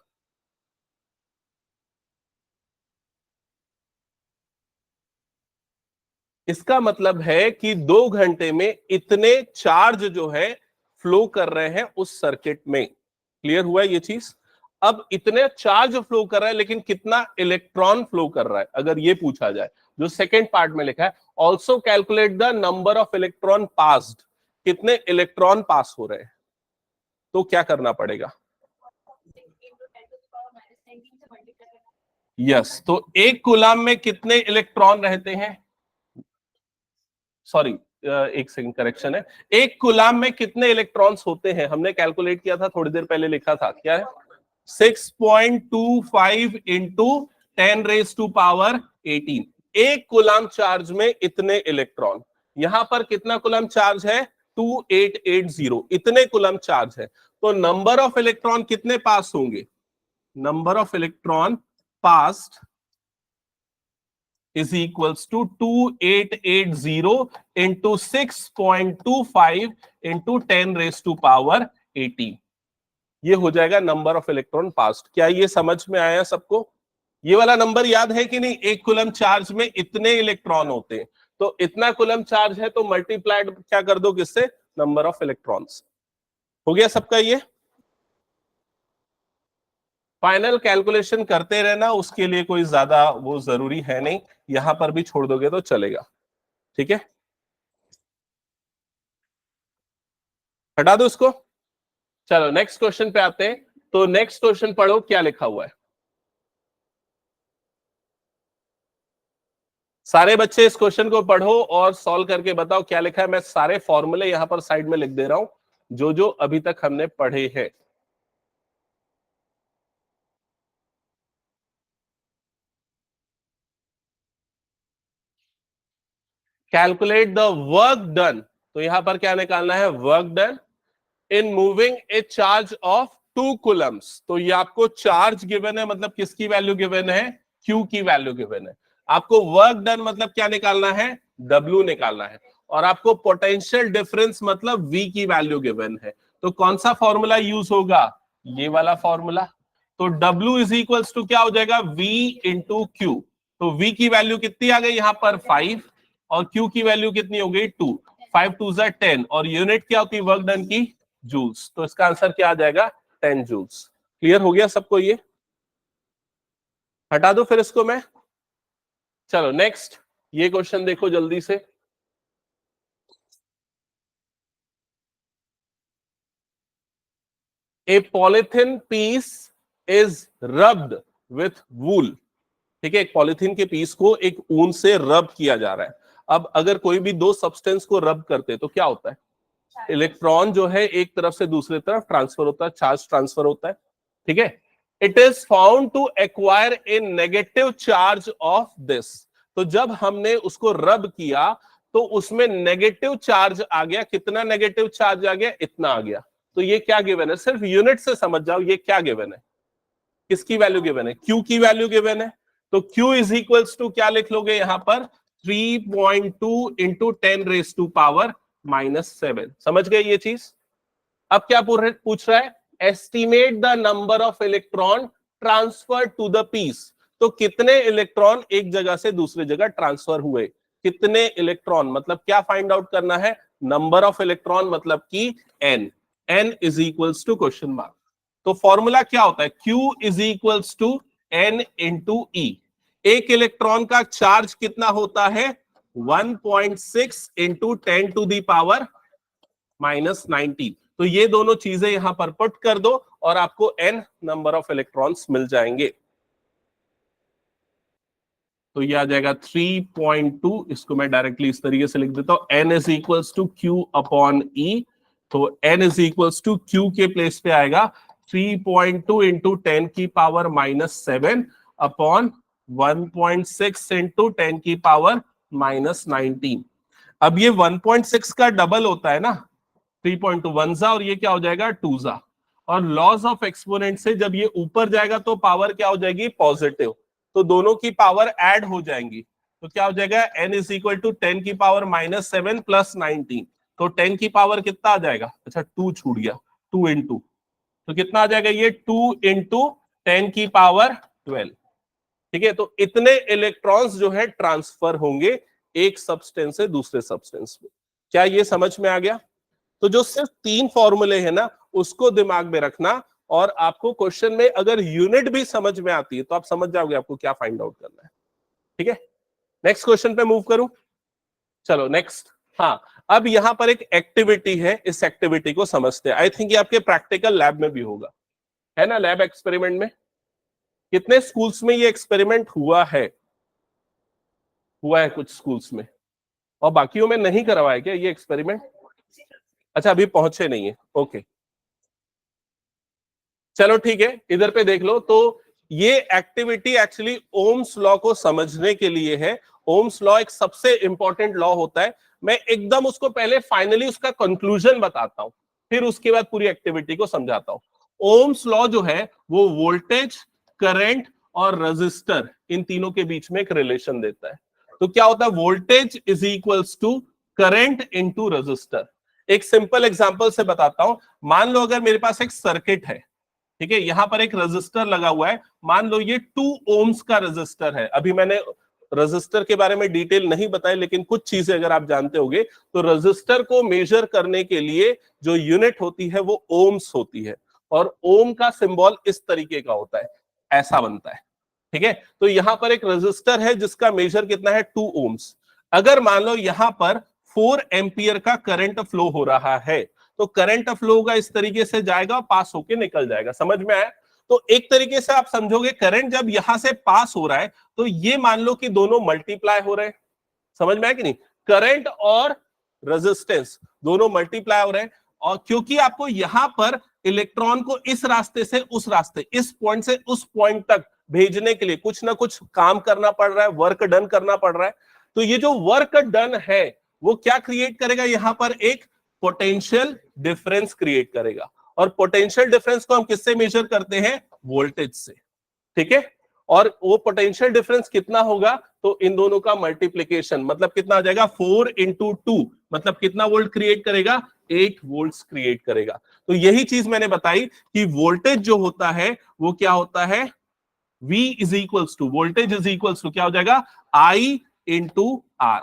Speaker 1: इसका मतलब है कि 2 घंटे में इतने चार्ज जो है फ्लो कर रहे हैं उस सर्किट में। क्लियर हुआ ये चीज? अब इतने चार्ज फ्लो कर रहा है, लेकिन कितना इलेक्ट्रॉन फ्लो कर रहा है, अगर ये पूछा जाए, जो सेकेंड पार्ट में लिखा है, also calculate the number of electron passed, कितने इलेक्ट्रॉन पास हो रहे हैं। तो क्या करना पड़ेगा, यस। तो एक कूलम में कितने इलेक्ट्रॉन रहते हैं, सॉरी एक सेकंड करेक्शन है, एक कूलम में कितने इलेक्ट्रॉन्स होते हैं, हमने कैलकुलेट किया था थोड़ी देर पहले, लिखा था क्या है, 6.25 इंटू 10⁻18। एक कूलम चार्ज में इतने इलेक्ट्रॉन। यहां पर कितना कूलम चार्ज है, 2880, इतने कूलम चार्ज है। तो नंबर ऑफ इलेक्ट्रॉन कितने पास होंगे, number of electron passed is equals to 2880 into 6.25 into 10⁻18। ये हो जाएगा नंबर ऑफ इलेक्ट्रॉन पास्ट। क्या ये समझ में आया सबको? ये वाला नंबर याद है कि नहीं, एक कूलम चार्ज में इतने इलेक्ट्रॉन होते हैं। तो इतना कूलम चार्ज है तो मल्टीप्लाइड क्या कर दो किससे, नंबर ऑफ इलेक्ट्रॉन्स। हो गया सबका ये। फाइनल कैलकुलेशन करते रहना, उसके लिए कोई ज्यादा वो जरूरी है नहीं, यहां पर भी छोड़ दोगे तो चलेगा, ठीक है। हटा दो इसको। चलो नेक्स्ट क्वेश्चन पे आते हैं। तो नेक्स्ट क्वेश्चन पढ़ो क्या लिखा हुआ है। सारे बच्चे इस क्वेश्चन को पढ़ो और सॉल्व करके बताओ क्या लिखा है। मैं सारे फॉर्मूले यहां पर साइड में लिख दे रहा हूं जो जो अभी तक हमने पढ़े हैं। Calculate the work done. तो यहां पर क्या निकालना है, work done in moving A charge of 2 Coulomb's. तो ये आपको चार्ज गिवन है, मतलब किसकी वैल्यू गिवन है, Q की वैल्यू गिवन है। आपको वर्क डन मतलब क्या निकालना है, W निकालना है। और आपको पोटेंशियल डिफरेंस मतलब V की वैल्यू गिवन है, तो कौन सा फॉर्मूला यूज होगा, ये वाला फॉर्मूला। तो W इज इक्वल्स टू क्या हो जाएगा, V इंटू क्यू। तो V की वैल्यू कितनी आ गई यहाँ पर 5 और Q की वैल्यू कितनी हो गई 2, 5 2 10 और यूनिट क्या होती है वर्क डन की, जूल्स। तो इसका आंसर क्या आ जाएगा 10 जूल्स। क्लियर हो गया सबको, ये हटा दो फिर इसको मैं। चलो नेक्स्ट ये क्वेश्चन देखो जल्दी से। A polythene piece is rubbed with wool. ठीक है, एक पॉलिथीन के पीस को एक ऊन से रब किया जा रहा है। अब अगर कोई भी दो सब्सटेंस को रब करते तो क्या होता है, इलेक्ट्रॉन जो है एक तरफ से दूसरी तरफ ट्रांसफर होता है, चार्ज ट्रांसफर होता है। ठीक है, it is found to acquire a negative charge of this. तो जब हमने उसको रब किया तो उसमें नेगेटिव चार्ज आ गया। कितना नेगेटिव चार्ज आ गया, इतना आ गया। तो ये क्या गिवन है, सिर्फ यूनिट से समझ जाओ ये क्या गिवन है, किसकी वैल्यू गिवन है, Q की वैल्यू गिवन है। तो Q इज इक्वल्स टू क्या लिख लोगे यहां पर 3.2 इंटू 10 रेज टू पावर -7। समझ गए ये चीज। अब क्या पूछ रहा है, estimate the number of electron transfer to the piece. तो कितने इलेक्ट्रॉन एक जगह से दूसरी जगह ट्रांसफर हुए, कितने इलेक्ट्रॉन मतलब क्या फाइंड आउट करना है, नंबर ऑफ इलेक्ट्रॉन मतलब कि n is equals to question mark. तो फॉर्मूला क्या होता है, Q is equals to n into E. एक इलेक्ट्रॉन का चार्ज कितना होता है 1.6 इंटू 10 टू दी पावर -19। तो ये दोनों चीजें यहां पर पुट कर दो और आपको n नंबर ऑफ इलेक्ट्रॉन्स मिल जाएंगे। तो ये आ जाएगा 3.2। इसको मैं डायरेक्टली इस तरीके से लिख देता हूं, n is equals to Q upon e. तो n is equals to Q के प्लेस पे आएगा 3.2 इंटू 10 की पावर -7 अपॉन 1.6 इंटू 10 की पावर -19। अब ये 1.6 का डबल होता है ना, 3.2 1 और ये क्या हो जाएगा 2 और लॉज ऑफ एक्सपोनेंट से जब ये ऊपर जाएगा तो पावर क्या हो जाएगी पॉजिटिव, तो दोनों की पावर ऐड हो जाएंगी। तो क्या हो जाएगा n इज इक्वल टू 10 की पावर -7 प्लस 19। तो 10 की पावर कितना आ जाएगा, अच्छा 2 छूट गया, 2 इंटू, तो कितना आ जाएगा ये 2 इंटू 10 की पावर 12। ठीक है, तो इतने इलेक्ट्रॉन्स जो है ट्रांसफर होंगे एक सब्सटेंस से दूसरे सब्सटेंस में। क्या ये समझ में आ गया। तो जो सिर्फ 3 फॉर्मूले हैं ना उसको दिमाग में रखना, और आपको क्वेश्चन में अगर यूनिट भी समझ में आती है तो आप समझ जाओगे आपको क्या फाइंड आउट करना है। ठीक है, नेक्स्ट क्वेश्चन पे मूव करूं। चलो नेक्स्ट। हाँ, अब यहां पर एक एक्टिविटी है, इस एक्टिविटी को समझते हैं। आई थिंक ये आपके प्रैक्टिकल लैब में भी होगा, है ना, लैब एक्सपेरिमेंट में। कितने स्कूल्स में ये एक्सपेरिमेंट हुआ है कुछ स्कूल्स में, और बाकियों में नहीं करवाया क्या ये एक्सपेरिमेंट। अच्छा अभी पहुंचे नहीं है, ओके चलो ठीक है, इधर पे देख लो। तो ये एक्टिविटी एक्चुअली ओम्स लॉ को समझने के लिए है। ओम्स लॉ एक सबसे इंपॉर्टेंट लॉ होता है। मैं एकदम उसको पहले फाइनली उसका कंक्लूजन बताता हूं, फिर उसके बाद पूरी एक्टिविटी को समझाता हूं। ओम्स लॉ जो है वो वोल्टेज, करंट और रेजिस्टर इन तीनों के बीच में एक रिलेशन देता है। तो क्या होता है, voltage is equals to current into resistor. एक सिंपल एग्जांपल से बताता हूं। मान लो अगर मेरे पास एक सर्किट है, ठीक है, यहां पर एक रेजिस्टर लगा हुआ है, मान लो ये 2 ओम्स का रेजिस्टर है। अभी मैंने रेजिस्टर के बारे में डिटेल नहीं बताई, लेकिन कुछ चीजें अगर आप जानते होंगे तो रेजिस्टर को मेजर करने के लिए जो यूनिट होती है वो ओम्स होती है, और ओम का सिंबल इस तरीके का होता है, ऐसा बनता है। ठीक है, तो यहां पर एक रेजिस्टर है जिसका मेजर कितना है 2 ओम्स। अगर मान लो यहां पर 4 एम्पियर का करंट फ्लो हो रहा है, तो करंट फ्लो होगा इस तरीके से जाएगा और पास होके निकल जाएगा। समझ में आया। तो एक तरीके से आप समझोगे करंट जब यहां से पास हो रहा है तो ये मान लो कि दोनों मल्टीप्लाई हो रहे हैं। समझ में आया कि नहीं, करंट और रेजिस्टेंस दोनों मल्टीप्लाई हो रहे हैं। और क्योंकि आपको यहां पर इलेक्ट्रॉन को इस रास्ते से उस रास्ते, इस पॉइंट से उस पॉइंट तक भेजने के लिए कुछ ना कुछ काम करना पड़ रहा है, वर्क डन करना पड़ रहा है। तो ये जो वर्क डन है वो क्या क्रिएट करेगा, यहां पर एक पोटेंशियल डिफरेंस क्रिएट करेगा। और पोटेंशियल डिफरेंस को हम किससे मेजर करते हैं, वोल्टेज से। ठीक है, और वो पोटेंशियल डिफरेंस कितना होगा, तो इन दोनों का मल्टीप्लीकेशन, मतलब कितना आ जाएगा 4 इंटू 2, मतलब कितना वोल्ट क्रिएट करेगा, 8 वोल्ट क्रिएट करेगा। तो यही चीज मैंने बताई कि वोल्टेज जो होता है वो क्या होता है, V is equals to, voltage is equals to क्या हो जाएगा, I इंटू R।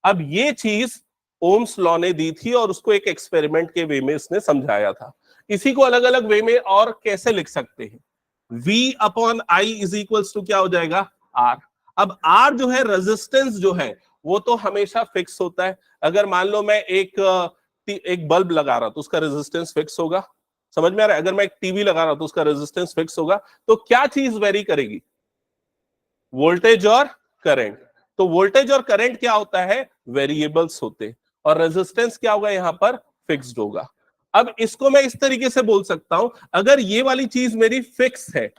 Speaker 1: अब ये चीज ओम्स लॉ ने दी थी और उसको एक एक्सपेरिमेंट के वे में इसने समझाया था। इसी को अलग अलग वे में और कैसे लिख सकते हैं, V upon I is equals to क्या हो जाएगा, R। अब R जो है रेजिस्टेंस जो है वो तो हमेशा फिक्स होता है। अगर मान लो मैं एक बल्ब लगा रहा तो उसका रेजिस्टेंस फिक्स होगा, समझ में आ रहा है। अगर मैं एक टीवी लगा रहा हूं तो उसका रेजिस्टेंस फिक्स होगा। तो क्या चीज वेरी करेगी, वोल्टेज और करंट। तो वोल्टेज और करंट क्या होता है, वेरिएबल्स होते, और रेजिस्टेंस क्या होगा यहां पर, फिक्स्ड होगा। अब इसको मैं इस तरीके से बोल सकता हूं, अगर ये वाली चीज मेरी फिक्स है,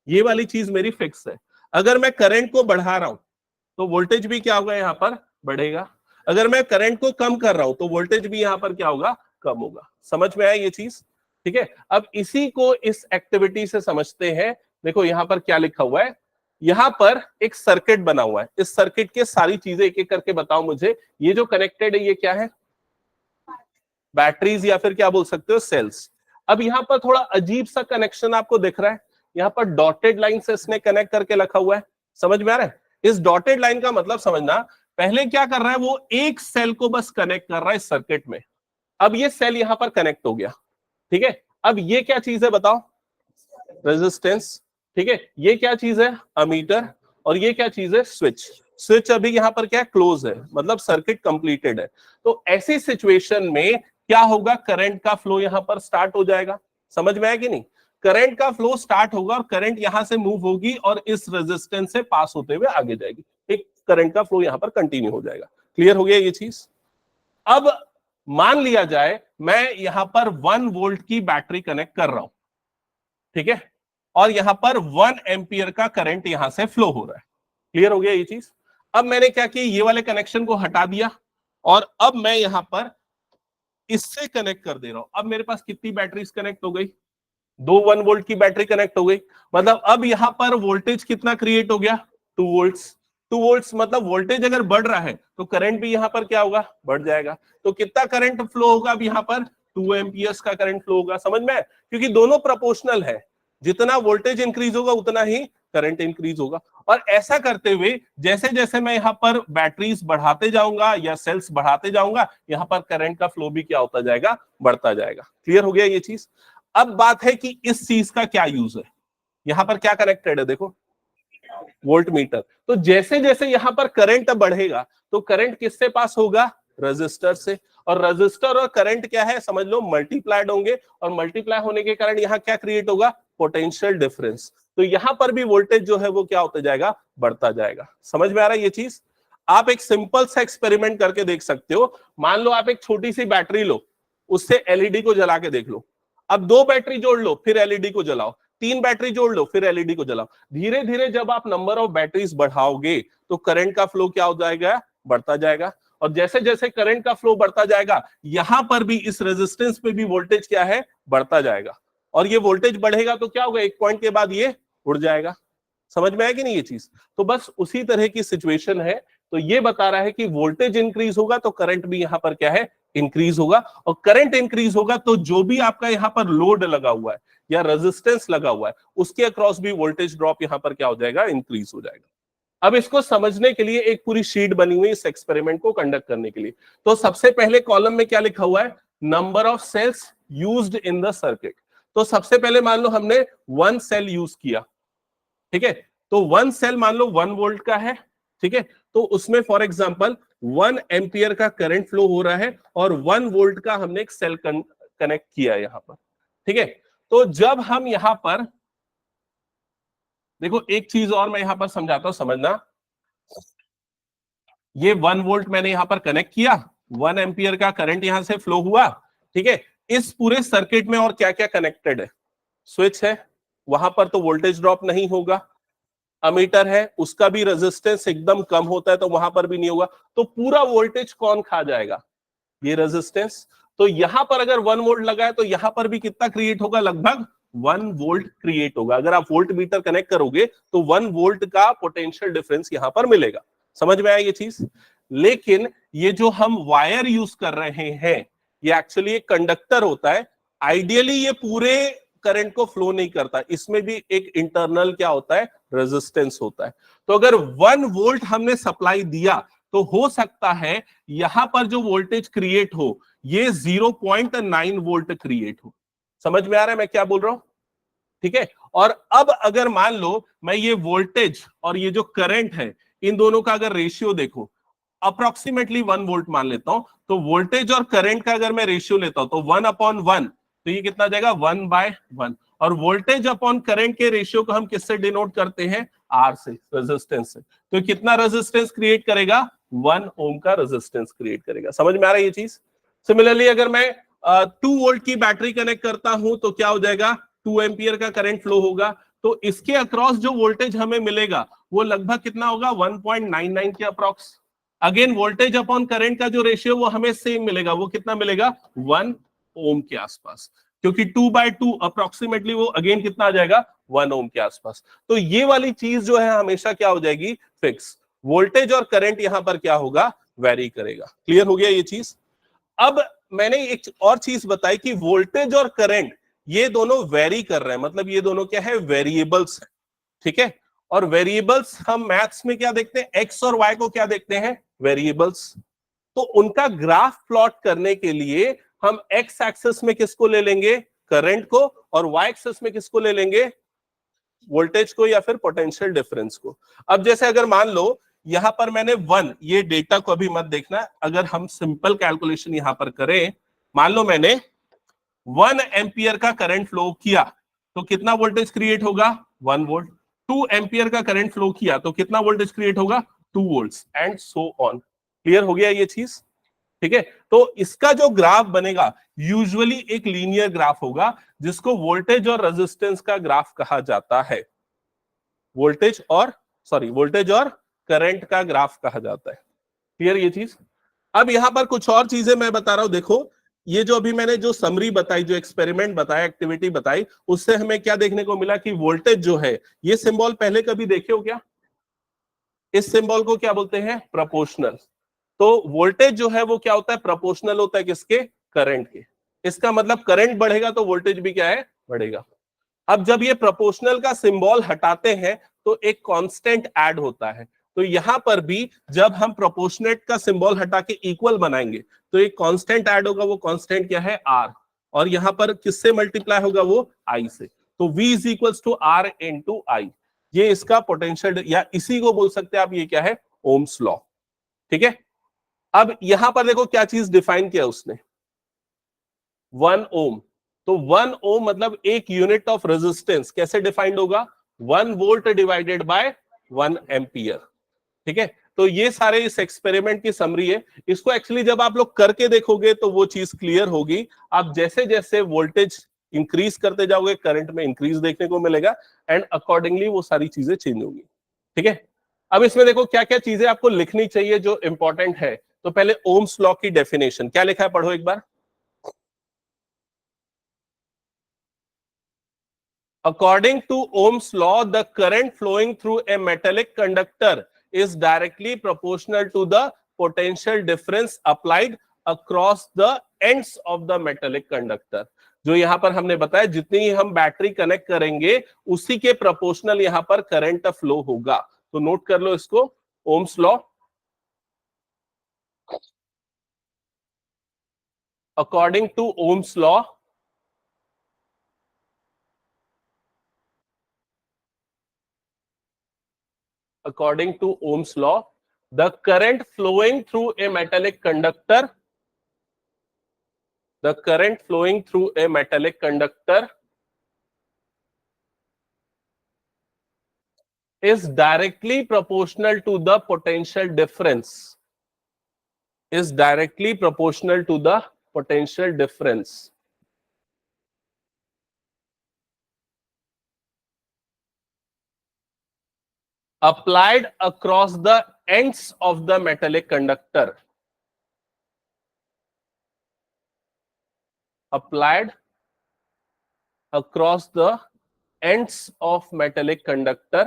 Speaker 1: ये वाली चीज मेरी फिक्स है, अगर मैं करंट को बढ़ा रहा हूं तो वोल्टेज भी क्या होगा यहां पर, बढ़ेगा। अगर मैं करंट को कम कर रहा हूं तो वोल्टेज भी यहां पर क्या होगा, कम होगा। समझ में आया ये चीज, ठीक है। अब इसी को इस एक्टिविटी से समझते हैं। देखो यहां पर क्या लिखा हुआ है, यहां पर एक सर्किट बना हुआ है, इस सर्किट के सारी चीजें एक एक करके बताओ मुझे। ये जो कनेक्टेड है ये क्या है, बैटरीज या फिर क्या बोल सकते हो, सेल्स। अब यहां पर थोड़ा अजीब सा कनेक्शन आपको दिख रहा है, यहां पर डॉटेड लाइन से इसने कनेक्ट करके रखा हुआ है। समझ में आ रहा है, इस डॉटेड लाइन का मतलब समझना, पहले क्या कर रहा है, वो एक सेल को बस कनेक्ट कर रहा है इस सर्किट में। अब ये सेल यहां पर कनेक्ट हो गया, ठीक है। अब ये क्या चीज है बताओ, रेजिस्टेंस, ठीक है। ये क्या चीज है, अमीटर, और ये क्या चीज है, स्विच। स्विच अभी यहां पर क्या क्लोज है, मतलब सर्किट कंप्लीटेड है। तो ऐसी सिचुएशन में क्या होगा, करंट का फ्लो यहां पर स्टार्ट हो जाएगा। समझ में आया कि नहीं, करंट का फ्लो स्टार्ट होगा और करंट यहां से मूव होगी और इस रेजिस्टेंस से पास होते हुए आगे जाएगी, एक करंट का फ्लो यहां पर कंटिन्यू हो जाएगा। क्लियर हो गया ये चीज। अब मान लिया जाए मैं यहां पर 1 वोल्ट की बैटरी कनेक्ट कर रहा हूं, ठीक है, और यहां पर 1 एम्पियर का करंट यहां से फ्लो हो रहा है। क्लियर हो गया ये चीज। अब मैंने क्या किया, ये वाले कनेक्शन को हटा दिया और अब मैं यहां पर इससे कनेक्ट कर दे रहा हूं। अब मेरे पास कितनी बैटरीज कनेक्ट हो गई, 2 1 वोल्ट की बैटरी कनेक्ट हो गई। मतलब अब यहां पर वोल्टेज कितना क्रिएट हो गया, 2 वोल्ट्स। 2 वोल्ट्स मतलब वोल्टेज अगर बढ़ रहा है तो करंट भी यहां पर क्या होगा, बढ़ जाएगा। तो कितना करंट फ्लो होगा अब यहां पर, 2 एम्पियर्स का करंट फ्लो होगा। समझ में, क्योंकि दोनों प्रोपोर्शनल है, जितना वोल्टेज इंक्रीज होगा उतना ही करंट इंक्रीज होगा। और ऐसा करते हुए जैसे जैसे मैं यहां पर बैटरीज बढ़ाते जाऊंगा या सेल्स बढ़ाते जाऊंगा, यहां पर करंट का फ्लो भी क्या होता जाएगा, बढ़ता जाएगा। क्लियर हो गया ये चीज। अब बात है कि इस चीज का क्या यूज है, यहां पर क्या कनेक्टेड है, देखो वोल्ट मीटर। तो जैसे जैसे यहां पर करंट बढ़ेगा तो करंट किससे पास होगा, रजिस्टर से। और रजिस्टर और करंट क्या है, समझ लो मल्टीप्लाइड होंगे, और मल्टीप्लाई होने के कारण यहां क्या क्रिएट होगा, पोटेंशियल डिफरेंस। तो यहां पर भी वोल्टेज जो है वो क्या होता जाएगा, बढ़ता जाएगा। समझ में आ रहा है ये चीज। आप एक सिंपल सा एक्सपेरिमेंट करके देख सकते हो। मान लो आप एक छोटी सी बैटरी लो, उससे एलईडी को जला के देख लो। अब 2 बैटरी जोड़ लो, फिर एलईडी को जलाओ, 3 बैटरी जोड़ लो, फिर एलईडी को जलाओ। धीरे धीरे जब आप नंबर ऑफ बैटरीज बढ़ाओगे तो करंट का फ्लो क्या हो जाएगा, बढ़ता जाएगा। और जैसे जैसे करंट का फ्लो बढ़ता जाएगा, यहां पर भी इस रेजिस्टेंस पे भी वोल्टेज क्या है, बढ़ता जाएगा। और ये वोल्टेज बढ़ेगा तो क्या होगा, एक पॉइंट के बाद ये उड़ जाएगा। समझ में आया कि नहीं ये चीज। तो बस उसी तरह की सिचुएशन है। तो ये बता रहा है कि वोल्टेज इंक्रीज होगा तो करंट भी यहां पर क्या है, इंक्रीज होगा। और करंट इंक्रीज होगा तो जो भी आपका यहां पर लोड लगा हुआ है या रेजिस्टेंस लगा हुआ है, उसके अक्रॉस भी वोल्टेज ड्रॉप यहां पर क्या हो जाएगा, इंक्रीज हो जाएगा। अब इसको समझने के लिए एक पूरी शीट बनी हुई इस एक्सपेरिमेंट को कंडक्ट करने के लिए। तो सबसे पहले कॉलम में क्या लिखा हुआ है, number of cells used in the circuit. तो सबसे पहले मान लो हमने 1 सेल यूज किया, ठीक है। तो 1 सेल मान लो 1 वोल्ट का है, ठीक है। तो उसमें फॉर एग्जांपल 1 एम्पियर का करंट फ्लो हो रहा है और 1 वोल्ट का हमने एक सेल कनेक्ट किया यहां पर, ठीक है। तो जब हम यहां पर देखो, एक चीज और मैं यहां पर समझाता हूं, समझना। ये 1 वोल्ट मैंने यहां पर कनेक्ट किया, 1 एम्पियर का करंट यहां से फ्लो हुआ, ठीक है। इस पूरे सर्किट में और क्या क्या कनेक्टेड है, स्विच है, वहां पर तो वोल्टेज ड्रॉप नहीं होगा। अमीटर है, उसका भी रेजिस्टेंस एकदम कम होता है तो वहां पर भी नहीं होगा। तो पूरा वोल्टेज कौन खा जाएगा, ये रेजिस्टेंस। तो यहां पर अगर 1 वोल्ट लगा है तो यहां पर भी कितना क्रिएट होगा, लगभग 1 वोल्ट क्रिएट होगा। अगर आप वोल्ट मीटर कनेक्ट करोगे तो 1 वोल्ट का पोटेंशियल डिफरेंस यहां पर मिलेगा। समझ में आया ये चीज? लेकिन ये जो हम वायर यूज कर रहे हैं ये एक्चुअली एक कंडक्टर होता है। आइडियली ये पूरे करंट को फ्लो नहीं करता, इसमें भी एक इंटरनल क्या होता है, रेजिस्टेंस होता है। तो अगर 1 वोल्ट हमने सप्लाई दिया तो हो सकता है यहां पर जो वोल्टेज क्रिएट हो ये 0.9 वोल्ट क्रिएट हो। समझ में आ रहा है मैं क्या बोल रहा हूं? ठीक है। और अब अगर मान लो मैं ये वोल्टेज और ये जो करंट है इन दोनों का अगर रेशियो देखो, अप्रोक्सीमेटली 1 वोल्ट मान लेता हूं, तो वोल्टेज और करंट का अगर मैं रेशियो लेता हूं तो 1/1, तो ये कितना जाएगा 1/1। और वोल्टेज अपॉन करंट के रेशियो को हम किससे डिनोट करते हैं, आर से, रेजिस्टेंस से। तो कितना रेजिस्टेंस क्रिएट करेगा, 1 ओम का रेजिस्टेंस क्रिएट करेगा। समझ में आ रहा है ये चीज? सिमिलरली अगर मैं 2 वोल्ट की बैटरी कनेक्ट करता हूं तो क्या हो जाएगा, 2 एम्पियर का करंट फ्लो होगा। तो इसके अक्रॉस जो वोल्टेज हमें मिलेगा वो लगभग कितना होगा, 1.99 के approx. Again voltage upon current का जो रेशियो वो हमें सेम मिलेगा, वो कितना मिलेगा, 1 ओम के आसपास, क्योंकि 2/2 अप्रोक्सीमेटली वो अगेन कितना आ जाएगा, 1 ओम के आसपास। तो ये वाली चीज जो है हमेशा क्या हो जाएगी, फिक्स। वोल्टेज और करंट यहां पर क्या होगा, वेरी करेगा। क्लियर हो गया ये चीज? अब मैंने एक और चीज बताई कि वोल्टेज और करंट ये दोनों वेरी कर रहे हैं, मतलब ये दोनों क्या है, वेरिएबल्स है। ठीक है। और वेरिएबल्स हम मैथ्स में क्या देखते हैं, एक्स और वाई को क्या देखते हैं, वेरिएबल्स। तो उनका ग्राफ प्लॉट करने के लिए हम एक्स एक्सिस में किसको ले लेंगे, करंट को, और वाई एक्सिस में किसको ले लेंगे, वोल्टेज को या फिर पोटेंशियल डिफरेंस को। अब जैसे अगर मान लो यहां पर मैंने 1, ये डेटा को अभी मत देखना, अगर हम सिंपल कैलकुलेशन यहां पर करें, मान लो मैंने 1 एम्पियर का करंट फ्लो किया तो कितना वोल्टेज क्रिएट होगा, 1 वोल्ट। 2 एम्पियर का करंट फ्लो किया तो कितना वोल्टेज क्रिएट होगा, 2 volts, and so on. Clear हो गया ये चीज? ठीक है। तो इसका जो ग्राफ बनेगा यूजुअली एक लीनियर ग्राफ होगा जिसको वोल्टेज और रेजिस्टेंस का ग्राफ कहा जाता है। वोल्टेज और करंट का ग्राफ कहा जाता है। क्लियर ये चीज? अब यहां पर कुछ और चीजें मैं बता रहा हूं, देखो ये जो अभी मैंने जो समरी बताई, जो एक्सपेरिमेंट बताया, एक्टिविटी बताई, उससे हमें क्या देखने को मिला कि वोल्टेज जो है, ये सिंबल पहले कभी देखे हो क्या, इस सिंबल को क्या बोलते हैं, प्रोपोर्शनल। तो वोल्टेज जो है वो क्या होता है, प्रोपोर्शनल होता है किसके, करंट के। इसका मतलब करंट बढ़ेगा तो वोल्टेज भी क्या है, बढ़ेगा। अब जब ये प्रोपोर्शनल का सिंबल हटाते हैं तो एक कांस्टेंट ऐड होता है। तो यहां पर भी जब हम प्रोपोर्शनेट का सिंबल हटा के इक्वल बनाएंगे तो एक कांस्टेंट ऐड होगा, वो कांस्टेंट क्या है, आर। और यहां पर किससे मल्टीप्लाई होगा, वो आई से। तो V is equals to R into I. ये इसका पोटेंशियल, या इसी को बोल सकते हैं आप, ये क्या है, ओम्स लॉ। ठीक है। अब यहां पर देखो क्या चीज डिफाइन किया उसने, 1 ओम। तो 1 ओम मतलब एक यूनिट ऑफ रेजिस्टेंस कैसे डिफाइंड होगा, 1 वोल्ट डिवाइडेड बाय 1 एम्पियर। ठीक है। तो ये सारे इस एक्सपेरिमेंट की समरी है। इसको एक्चुअली जब आप लोग करके देखोगे तो वो चीज क्लियर होगी। आप जैसे जैसे वोल्टेज इंक्रीज करते जाओगे करंट में इंक्रीज देखने को मिलेगा, एंड अकॉर्डिंगली वो सारी चीजें चेंज होंगी। ठीक है। अब इसमें देखो क्या क्या चीजें आपको लिखनी चाहिए जो इंपॉर्टेंट है। तो पहले ओम्स लॉ की डेफिनेशन क्या लिखा है, पढ़ो एक बार। According to Ohm's law, the current flowing through a metallic conductor is directly proportional to the potential difference applied across the ends of the metallic conductor. जो यहां पर हमने बताया, जितनी हम बैटरी कनेक्ट करेंगे उसी के प्रोपोर्शनल यहां पर करंट फ्लो होगा। तो नोट कर लो इसको, Ohm's law. According to Ohm's law, according to Ohm's law, the current flowing through a metallic conductor, the current flowing through a metallic conductor is directly proportional to the potential difference, is directly proportional to the potential difference applied across the ends of the metallic conductor, applied across the ends of metallic conductor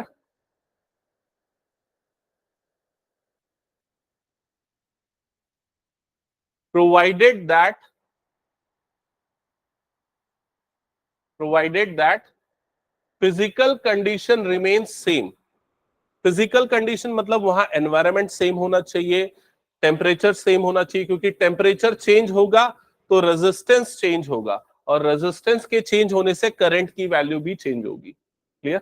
Speaker 1: provided that physical condition remains same. Physical condition मतलब वहां environment same होना चाहिए, temperature same होना चाहिए, क्योंकि temperature change होगा तो resistance change होगा, और रेजिस्टेंस के चेंज होने से करंट की वैल्यू भी चेंज होगी। क्लियर?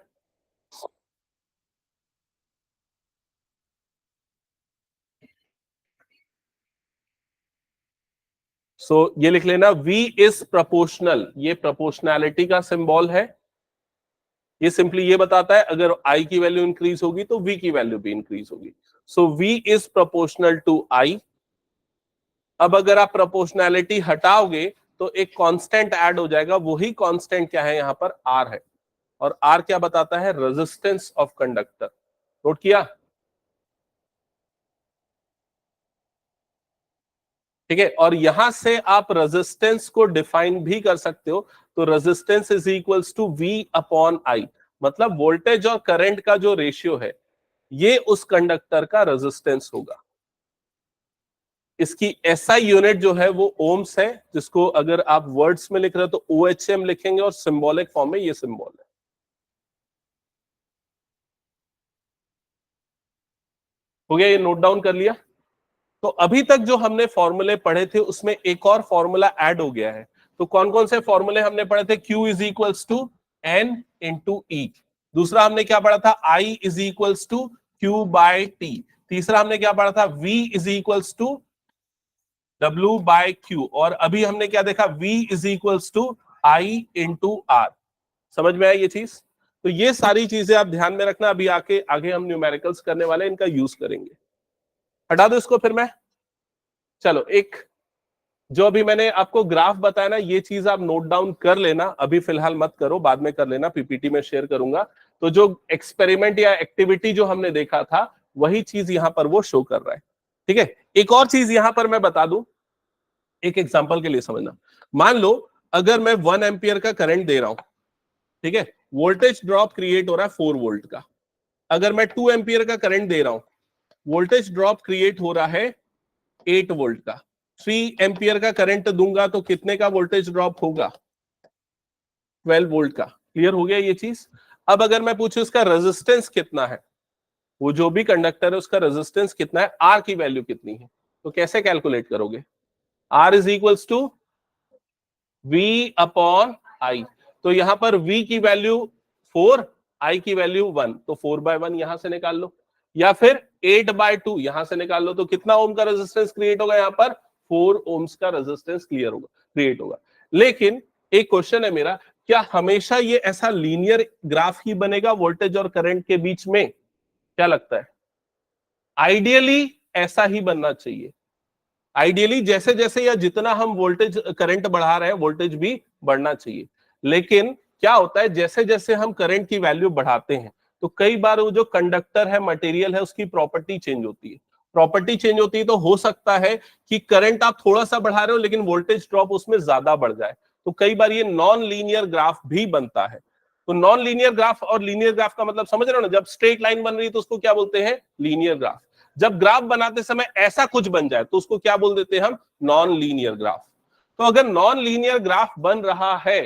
Speaker 1: सो ये लिख लेना, V इज प्रोपोर्शनल, ये प्रोपोर्शनैलिटी का सिंबल है। ये सिंपली ये बताता है अगर I की वैल्यू इंक्रीज होगी तो V की वैल्यू भी इंक्रीज होगी। So V is proportional to I। अब अगर आप प्रोपोर्शनैलिटी हटाओगे तो एक कांस्टेंट ऐड हो जाएगा, वही कांस्टेंट क्या है, यहां पर R है, और R क्या बताता है, रेजिस्टेंस ऑफ कंडक्टर। नोट किया? ठीक है, और यहां से आप रेजिस्टेंस को डिफाइन भी कर सकते हो, तो resistance is equals to V upon I, मतलब वोल्टेज और करंट का जो रेशियो है ये उस कंडक्टर का रेजिस्टेंस होगा। इसकी SI यूनिट जो है वो ओम्स है, जिसको अगर आप वर्ड्स में लिख रहे हो तो OHM लिखेंगे, और सिंबॉलिक फॉर्म में ये सिंबल है। हो गया? ये नोट डाउन कर लिया? तो अभी तक जो हमने फॉर्मूले पढ़े थे उसमें एक और फॉर्मूला ऐड हो गया है। तो कौन कौन से फॉर्मूले हमने पढ़े थे? Q is equals to N into E। दूसरा हमने क्या पढ़ा था? I is equals to Q by T। तीसरा हमने क्या पढ़ा था? V is equals to W by Q। और अभी हमने क्या देखा? V is equals to I into R। समझ में आया ये चीज? तो ये सारी चीजें आप ध्यान में रखना, अभी आगे हम न्यूमेरिकल्स करने वाले हैं, इनका यूज करेंगे। हटा दो इसको फिर मैं। चलो, एक जो अभी मैंने आपको ग्राफ बताया ना, ये चीज आप नोट डाउन कर लेना, अभी फिलहाल मत करो, बाद में कर लेना, पीपीटी में शेयर करूंगा। तो जो एक्सपेरिमेंट या एक्टिविटी जो हमने देखा था वही चीज यहां पर वो शो कर रहा है। ठीक है, एक और चीज यहां पर मैं बता दूं, एक एग्जांपल के लिए समझना। मान लो अगर मैं 1 एम्पियर का करंट दे रहा हूं, ठीक है, वोल्टेज ड्रॉप क्रिएट हो रहा है 4 वोल्ट का। अगर मैं 2 एम्पियर का करंट दे रहा हूं, वोल्टेज ड्रॉप क्रिएट हो रहा है 8 वोल्ट का। 3 एम्पियर का करंट दूंगा तो कितने का वोल्टेज ड्रॉप होगा? 12 वोल्ट का। क्लियर हो गया ये चीज? अब अगर मैं पूछूं इसका रेजिस्टेंस कितना है, वो जो भी कंडक्टर है उसका रेजिस्टेंस कितना है, आर की वैल्यू कितनी है, तो कैसे कैलकुलेट करोगे? R is equals to V upon I. तो यहां पर V की वैल्यू 4, I की वैल्यू 1, तो 4/1 यहां से निकाल लो, या फिर 8/2 यहां से निकाल लो। तो कितना ओम का रेजिस्टेंस क्रिएट होगा? यहां पर 4 ओम्स का रेजिस्टेंस क्रिएट होगा। लेकिन एक क्वेश्चन है मेरा, क्या हमेशा ये ऐसा लीनियर ग्राफ ही बनेगा वोल्टेज और करंट के बीच में? क्या लगता है? आइडियली ऐसा ही बनना चाहिए। आइडियली जैसे जैसे या जितना हम वोल्टेज करंट बढ़ा रहे हैं, वोल्टेज भी बढ़ना चाहिए। लेकिन क्या होता है, जैसे जैसे हम करंट की वैल्यू बढ़ाते हैं तो कई बार वो जो कंडक्टर है, मटेरियल है, उसकी प्रॉपर्टी चेंज होती है। प्रॉपर्टी चेंज होती है तो हो सकता है कि करंट आप थोड़ा सा बढ़ा रहे हो लेकिन वोल्टेज ड्रॉप उसमें ज्यादा बढ़ जाए। तो कई बार ये नॉन लीनियर ग्राफ भी बनता है। तो नॉन लीनियर ग्राफ और लीनियर ग्राफ का मतलब समझ रहे हो ना? जब स्ट्रेट लाइन बन रही है तो उसको क्या बोलते हैं? Linear graph. जब ग्राफ बनाते समय ऐसा कुछ बन जाए तो उसको क्या बोल देते हैं हम? Non linear graph. तो अगर नॉन लीनियर ग्राफ बन रहा है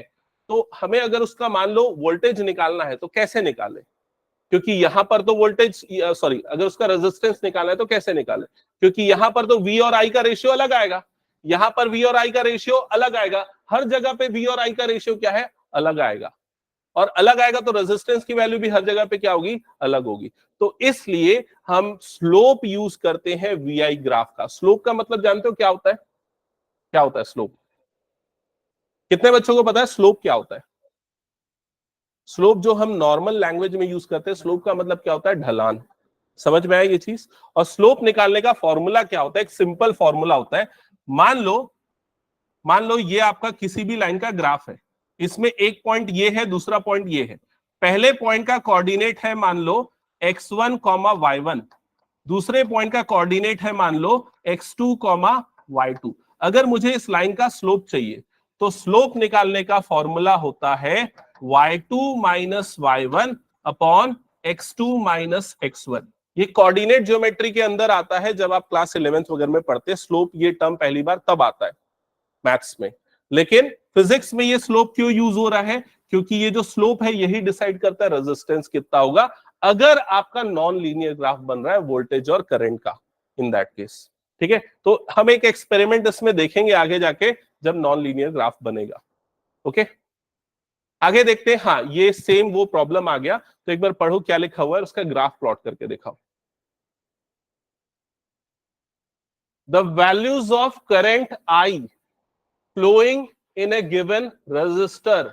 Speaker 1: तो हमें अगर उसका मान लो वोल्टेज निकालना है तो कैसे निकाले? क्योंकि यहां पर तो वोल्टेज, सॉरी, अगर उसका रेजिस्टेंस निकालना है तो कैसे निकाले? क्योंकि यहां पर तो V और I का रेशियो अलग आएगा, यहां पर V और I का रेशियो अलग आएगा, हर जगह पे V और I का रेशियो क्या है? अलग आएगा। और अलग आएगा तो रेजिस्टेंस की वैल्यू भी हर जगह पे क्या होगी? अलग होगी। तो इसलिए हम स्लोप यूज करते हैं VI ग्राफ का। स्लोप का मतलब जानते हो क्या होता है? क्या होता है स्लोप? कितने बच्चों को पता है स्लोप क्या होता है? स्लोप जो हम नॉर्मल लैंग्वेज में यूज करते हैं, स्लोप का मतलब क्या होता है? ढलान। समझ में आया ये चीज? और स्लोप निकालने का फॉर्मूला क्या होता है? एक सिंपल फॉर्मूला होता है। मान लो ये आपका किसी भी लाइन का ग्राफ है, इसमें एक पॉइंट ये है, दूसरा पॉइंट ये है। पहले पॉइंट का कोऑर्डिनेट है मान लो x1, y1, दूसरे पॉइंट का कोऑर्डिनेट है मान लो x2, y2। अगर मुझे इस लाइन का स्लोप चाहिए तो स्लोप निकालने का फॉर्मूला होता है y2 minus y1 upon x2 minus x1। ये कोऑर्डिनेट ज्योमेट्री के अंदर आता है, जब आप क्लास 11th वगैरह में पढ़ते हैं स्लोप, ये टर्म पहली बार तब आता है मैथ्स में। लेकिन फिजिक्स में ये स्लोप क्यों यूज हो रहा है? क्योंकि ये जो स्लोप है यही डिसाइड करता है रेजिस्टेंस कितना होगा अगर आपका नॉन लीनियर ग्राफ बन रहा है वोल्टेज और करंट का, इन दैट केस। ठीक है, तो हम एक एक्सपेरिमेंट इसमें देखेंगे आगे जाके जब नॉन लीनियर ग्राफ बनेगा। ओके, आगे देखते हैं। हाँ, ये सेम वो प्रॉब्लम आ गया, तो एक बार पढ़ो क्या लिखा हुआ है, उसका ग्राफ प्लॉट करके दिखाओ। The values of current I flowing in a given resistor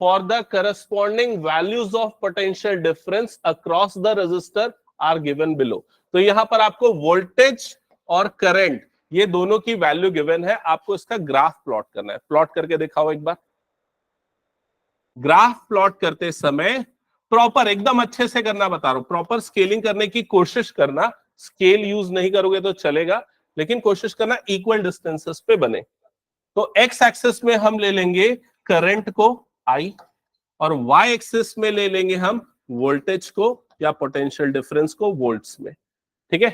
Speaker 1: for the corresponding values of potential difference across the resistor are given below। तो यहां पर आपको वोल्टेज और करंट ये दोनों की वैल्यू गिवन है, आपको इसका ग्राफ प्लॉट करना है। प्लॉट करके दिखाओ एक बार। ग्राफ प्लॉट करते समय प्रॉपर एकदम अच्छे से करना बता रहा हूं, प्रॉपर स्केलिंग करने की कोशिश करना। स्केल यूज नहीं करोगे तो चलेगा, लेकिन कोशिश करना इक्वल डिस्टेंसेस पे बने। तो एक्स एक्सिस में हम ले लेंगे करंट को I, और वाई एक्सिस में ले लेंगे हम वोल्टेज को या पोटेंशियल डिफरेंस को वोल्ट्स में। ठीक है,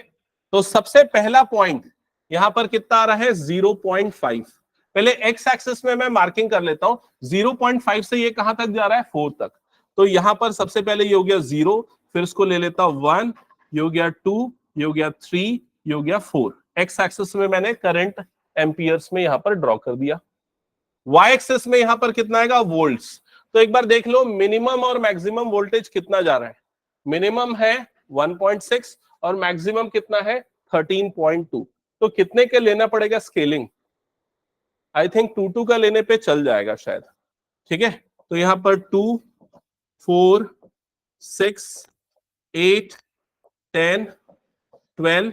Speaker 1: तो सबसे पहला पॉइंट यहां पर कितना आ रहा है 0.5। पहले एक्स एक्सिस में मैं मार्किंग कर लेता हूं, 0.5 से ये कहां तक जा रहा है 4 तक। तो यहां पर सबसे पहले ये हो गया 0, फिर इसको ले लेता हूं 1, ये हो गया 2, ये हो गया 3, ये हो गया 4। एक्स एक्सिस में मैंने करंट एम्पियर्स में यहां पर ड्रॉ कर दिया। वाई एक्सिस में यहां पर कितना आएगा वोल्ट्स। तो एक बार देख लो मिनिमम और मैक्सिमम वोल्टेज कितना जा रहा है। मिनिमम है 1.6 और मैक्सिमम कितना है 13.2। तो कितने के लेना पड़ेगा स्केलिंग? आई थिंक 2 का लेने पे चल जाएगा शायद। ठीक है, तो यहां पर 2, 4, 6, 8, 10, 12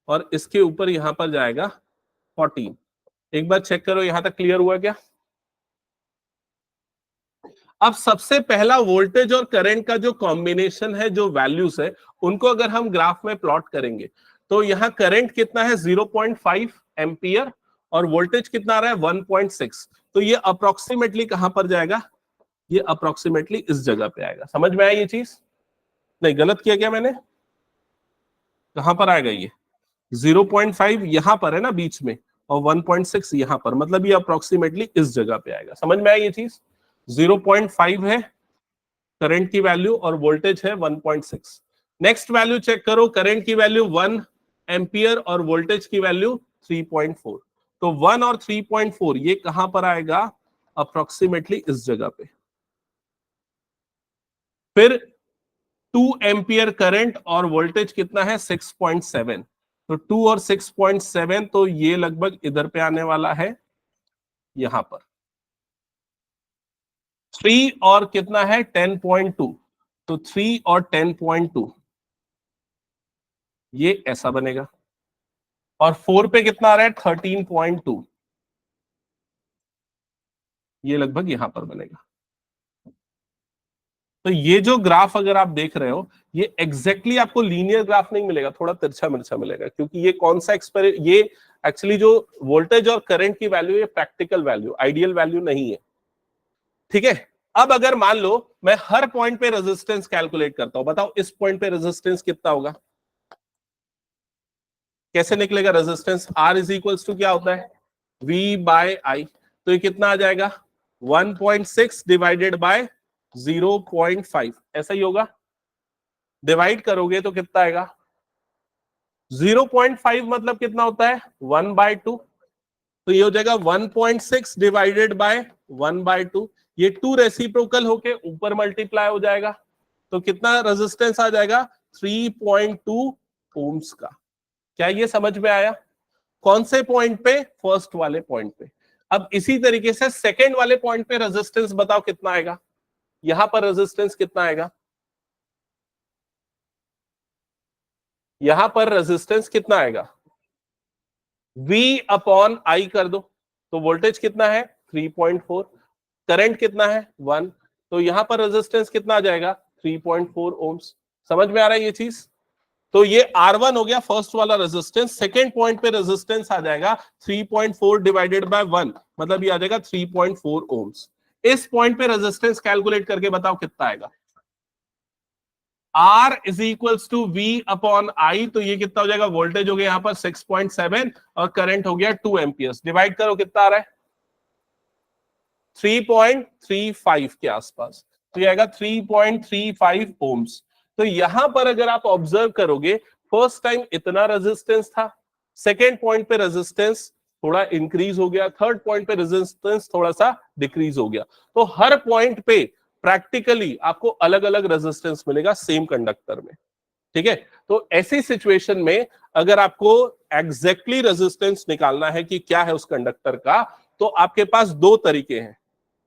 Speaker 1: और इसके ऊपर यहां पर जाएगा 14। एक बार चेक करो यहां तक क्लियर हुआ क्या? अब सबसे पहला वोल्टेज और करंट का जो कॉम्बिनेशन है, जो वैल्यूज है, उनको अगर हम ग्राफ में प्लॉट करेंगे तो यहां करंट कितना है 0.5 एम्पियर और वोल्टेज कितना आ रहा है 1.6। तो ये अप्रोक्सीमेटली कहां पर जाएगा? ये अप्रोक्सीमेटली इस जगह पे आएगा। समझ में आया ये चीज? नहीं, गलत किया क्या मैंने? कहां पर आएगा ये? 0.5 यहां पर है ना बीच में, और 1.6 यहां पर, मतलब ये अप्रोक्सीमेटली इस जगह पे आएगा। समझ में आया ये चीज? 0.5 है करंट की वैल्यू और वोल्टेज है 1.6। नेक्स्ट वैल्यू चेक करो, करंट की वैल्यू 1 एम्पियर और वोल्टेज की वैल्यू 3.4। तो 1 और 3.4 ये कहां पर आएगा? अप्रोक्सीमेटली इस जगह पे। फिर 2 एम्पियर करंट और वोल्टेज कितना है 6.7। तो 2 और 6.7 तो ये लगभग इधर पे आने वाला है, यहां पर। 3 और कितना है 10.2। तो 3 और 10.2 ये ऐसा बनेगा, और 4 पे कितना आ रहा है 13.2, ये लगभग यहां पर बनेगा। तो ये जो ग्राफ अगर आप देख रहे हो, ये एग्जैक्टली आपको लीनियर ग्राफ नहीं मिलेगा, थोड़ा तिरछा मिर्चा मिलेगा, क्योंकि ये कौन सा ये एक्चुअली जो वोल्टेज और करंट की वैल्यू, ये प्रैक्टिकल वैल्यू, आइडियल वैल्यू नहीं है। ठीक है, अब अगर मान लो मैं हर पॉइंट पे रेजिस्टेंस कैलकुलेट करता हूं, बताओ इस पॉइंट पे रेजिस्टेंस कितना होगा? कैसे निकलेगा resistance? R is equals to क्या होता है V बाय I। तो ये कितना आ जाएगा 1.6 डिवाइडेड बाय 0.5, ऐसा ही होगा। डिवाइड करोगे तो कितना आएगा 0.5, मतलब कितना होता है 1/2। तो ये हो जाएगा 1.6 डिवाइडेड बाय 1/2। ये 2 रेसिप्रोकल होके ऊपर मल्टीप्लाई हो जाएगा, तो कितना रेजिस्टेंस आ जाएगा 3.2 ओम्स का। क्या ये समझ में आया? कौन से पॉइंट पे? फर्स्ट वाले पॉइंट पे। अब इसी तरीके से सेकंड वाले पॉइंट पे रेजिस्टेंस बताओ कितना आएगा? यहां पर रेजिस्टेंस कितना आएगा? यहां पर रेजिस्टेंस कितना आएगा? V अपॉन I कर दो, तो वोल्टेज कितना है 3.4, करंट कितना है 1, तो यहां पर रेजिस्टेंस कितना आ जाएगा 3.4 ओम्स। समझ में आ रहा है ये चीज? तो ये R1 हो गया फर्स्ट वाला रेजिस्टेंस। सेकेंड पॉइंट पे रेजिस्टेंस आ जाएगा 3.4 डिवाइडेड बाय 1, मतलब ये आ जाएगा 3.4 ओम्स। इस पॉइंट पे रेजिस्टेंस कैलकुलेट करके बताओ कितना आएगा। R is equals to V upon I, तो ये कितना हो जाएगा, वोल्टेज हो गया यहां पर 6.7 और करंट हो गया 2 एम्पियर्स। डिवाइड करो कितना आ रहा है, 3.35 के आसपास, तो ये आएगा 3.35 ओम्स। तो यहां पर अगर आप ऑब्जर्व करोगे, फर्स्ट टाइम इतना रेजिस्टेंस था, सेकेंड पॉइंट पे रेजिस्टेंस थोड़ा इंक्रीज हो गया, थर्ड पॉइंट पे रेजिस्टेंस थोड़ा सा डिक्रीज हो गया। तो हर पॉइंट पे प्रैक्टिकली आपको अलग अलग रेजिस्टेंस मिलेगा सेम कंडक्टर में, ठीक है। तो ऐसी सिचुएशन में अगर आपको एग्जैक्टली रेजिस्टेंस निकालना है कि क्या है उस कंडक्टर का, तो आपके पास दो तरीके हैं।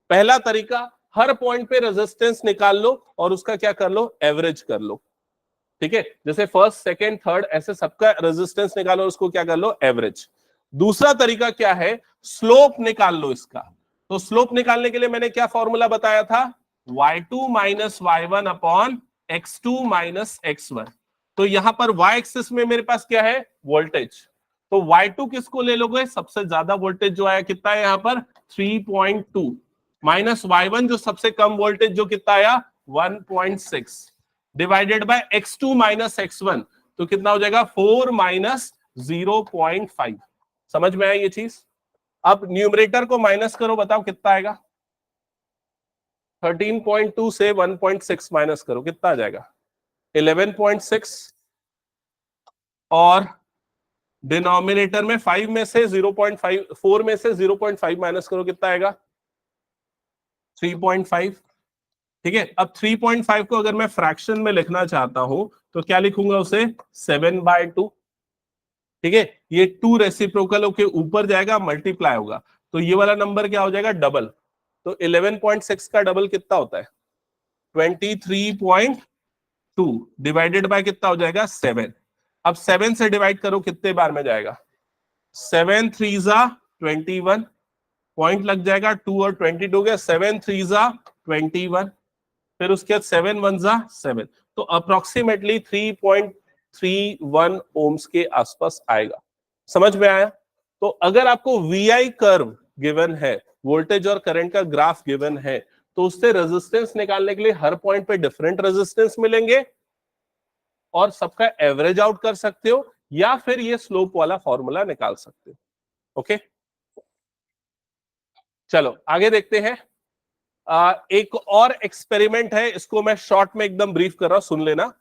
Speaker 1: पहला तरीका, हर पॉइंट पे रेजिस्टेंस निकाल लो और उसका क्या कर लो, एवरेज कर लो, ठीक है। जैसे फर्स्ट सेकेंड थर्ड ऐसे सबका रेजिस्टेंस निकालो, उसको क्या कर लो, एवरेज। दूसरा तरीका क्या है, स्लोप निकाल लो इसका। तो स्लोप निकालने के लिए मैंने क्या फॉर्मूला बताया था, y2 minus y1 upon x2 minus x1। तो यहां पर y एक्सिस में मेरे पास क्या है, वोल्टेज। तो y2 किसको ले लोगे, सबसे ज्यादा वोल्टेज जो आया कितना है यहां पर 3.2, माइनस y1 जो सबसे कम वोल्टेज जो कितना आया 1.6, divided by x2 minus x1, तो कितना हो जाएगा 4 माइनस 0.5। समझ में आया ये चीज। अब न्यूमरेटर को माइनस करो, बताओ कितना आएगा, 13.2 से 1.6 माइनस करो, कितना आ जाएगा 11.6, और डिनोमिनेटर में 5 में से 0.5, 4 में से 0.5 माइनस करो, कितना आएगा 3.5, ठीक है। अब 3.5 को अगर मैं फ्रैक्शन में लिखना चाहता हूं तो क्या लिखूंगा उसे, 7/2, ठीक है। ये 2 रेसिप्रोकल होके ऊपर जाएगा, मल्टीप्लाई होगा, तो ये वाला नंबर क्या हो जाएगा, डबल। तो 11.6 का डबल कितना होता है 23.2, डिवाइडेड बाय कितना हो जाएगा 7। अब 7 से डिवाइड करो, कितने बार में जाएगा, 7 3 जा 21, पॉइंट लग जाएगा 2 और 22 हो गया, 7 3 जा 21, फिर उसके बाद 7 1 जा 7, तो अप्रोक्सीमेटली 3.31 ओम्स के आसपास आएगा। समझ में आया। तो अगर आपको VI कर्व गिवन है, वोल्टेज और करंट का ग्राफ गिवन है, तो उससे रेजिस्टेंस निकालने के लिए हर पॉइंट पे डिफरेंट रेजिस्टेंस मिलेंगे और सबका एवरेज आउट कर सकते हो, या फिर ये स्लोप वाला फॉर्मूला निकाल सकते हो। ओके, चलो आगे देखते हैं। एक और एक्सपेरिमेंट है, इसको मैं शॉर्ट में एकदम ब्रीफ कर रहा हूं, सुन लेना।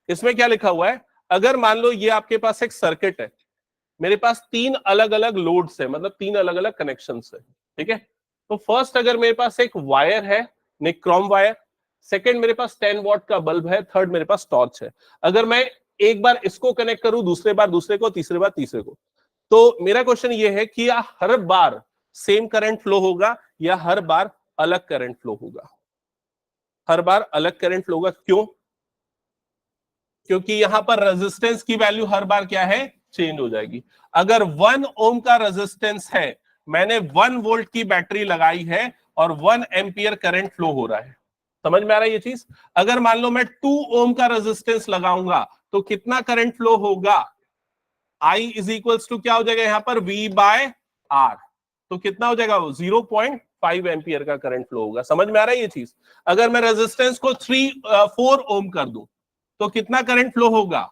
Speaker 1: इसमें क्या लिखा हुआ है, अगर मान लो ये आपके पास एक सर्किट है, मेरे पास 3 अलग अलग लोड्स है, मतलब 3 अलग अलग कनेक्शंस है, ठीक है। तो फर्स्ट अगर मेरे पास एक वायर है, निक्रोम वायर, सेकंड मेरे पास 10 वॉट का बल्ब है, थर्ड मेरे पास टॉर्च है। अगर मैं एक बार इसको कनेक्ट करूं, दूसरे बार दूसरे को, तीसरे बार तीसरे को, तो मेरा क्वेश्चन ये है कि या हर बार सेम करंट फ्लो होगा या हर बार अलग करंट फ्लो होगा। हर बार अलग करंट फ्लो होगा, क्यों, क्योंकि यहां पर रेजिस्टेंस की वैल्यू हर बार क्या है, चेंज हो जाएगी। अगर 1 ओम का रेजिस्टेंस है, मैंने 1 वोल्ट की बैटरी लगाई है और 1 एम्पियर करंट फ्लो हो रहा है। समझ में आ रहा है ये चीज। अगर मान लो मैं 2 ओम का रेजिस्टेंस लगाऊंगा तो कितना करंट फ्लो होगा, I इज इक्वल्स टू क्या हो जाएगा यहां पर V बाय R, तो कितना हो जाएगा 0.5 एम्पियर का करंट फ्लो होगा। समझ में आ रहा है ये चीज। अगर मैं रेजिस्टेंस को 4 ओम कर दूं तो कितना करंट फ्लो होगा,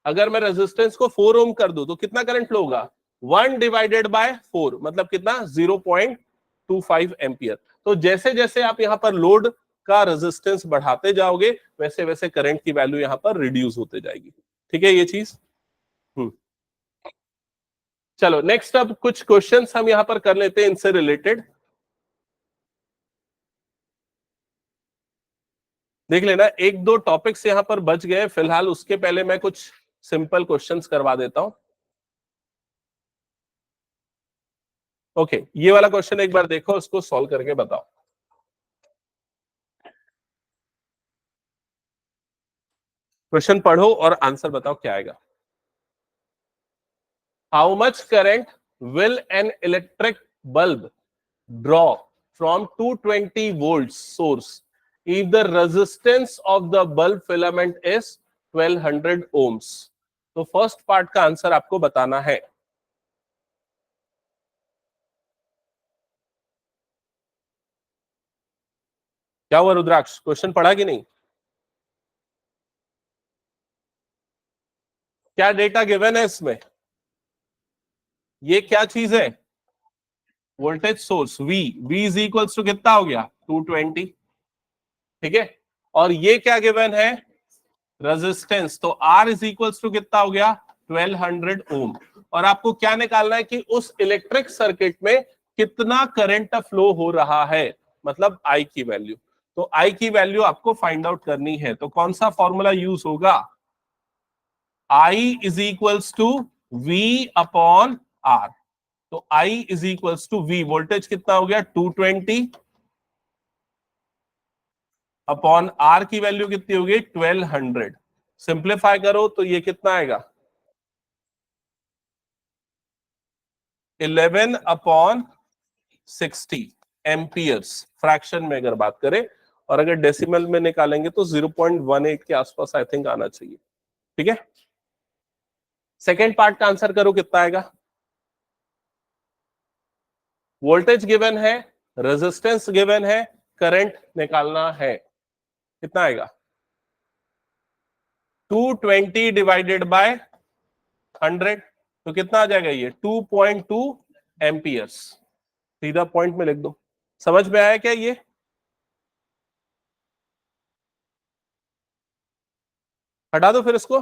Speaker 1: अगर मैं रेजिस्टेंस को 4 ओम कर दूं तो कितना करंट फ्लो होगा 1 डिवाइडेड बाय 4, मतलब कितना 0.25 एम्पियर। तो जैसे जैसे आप यहां पर लोड का रेजिस्टेंस बढ़ाते जाओगे, वैसे वैसे करंट की वैल्यू यहां पर रिड्यूस होते जाएगी, ठीक है ये चीज। चलो नेक्स्ट, अब कुछ क्वेश्चंस हम यहां पर कर लेते हैं इनसे रिलेटेड, देख लेना। एक दो टॉपिक्स यहां पर बच गए फिलहाल, उसके पहले मैं कुछ सिंपल क्वेश्चंस करवा देता हूं। ओके, ये वाला क्वेश्चन एक बार देखो, उसको सॉल्व करके बताओ। क्वेश्चन पढ़ो और आंसर बताओ क्या आएगा। How much current will an electric bulb draw from 220 volts source if the resistance of the bulb filament is 1200 ohms. तो फर्स्ट पार्ट का आंसर आपको बताना है। क्या हुआ रुद्राक्ष, क्वेश्चन पढ़ा कि नहीं? क्या डेटा गिवन है इसमें? ये क्या चीज है? Voltage source V। V is equals to कितना हो गया? 220। ठीक है, और ये क्या गिवन है? रेजिस्टेंस। तो R इज इक्वल्स टू कितना हो गया? 1200 ओम। और आपको क्या निकालना है कि उस इलेक्ट्रिक सर्किट में कितना करंट फ्लो हो रहा है, मतलब I की वैल्यू। तो I की वैल्यू आपको फाइंड आउट करनी है। तो कौन सा फॉर्मूला यूज होगा? I is equals to V upon R। तो I is equals to V, voltage कितना हो गया? 220 अपॉन R की वैल्यू कितनी होगी? 1200। सिंप्लीफाई करो तो ये कितना आएगा? 11 अपॉन 60 एम्पियर्स, फ्रैक्शन में अगर बात करें। और अगर डेसिमल में निकालेंगे तो 0.18 के आसपास आई थिंक आना चाहिए। ठीक है, सेकेंड पार्ट का आंसर करो, कितना आएगा? वोल्टेज गिवन है, रेजिस्टेंस गिवन है, करंट निकालना है। कितना आएगा? 220 डिवाइडेड बाय 100, तो कितना आ जाएगा? ये 2.2 एम्पियर्स। सीधा पॉइंट में लिख दो। समझ में आया क्या ये? हटा दो फिर इसको।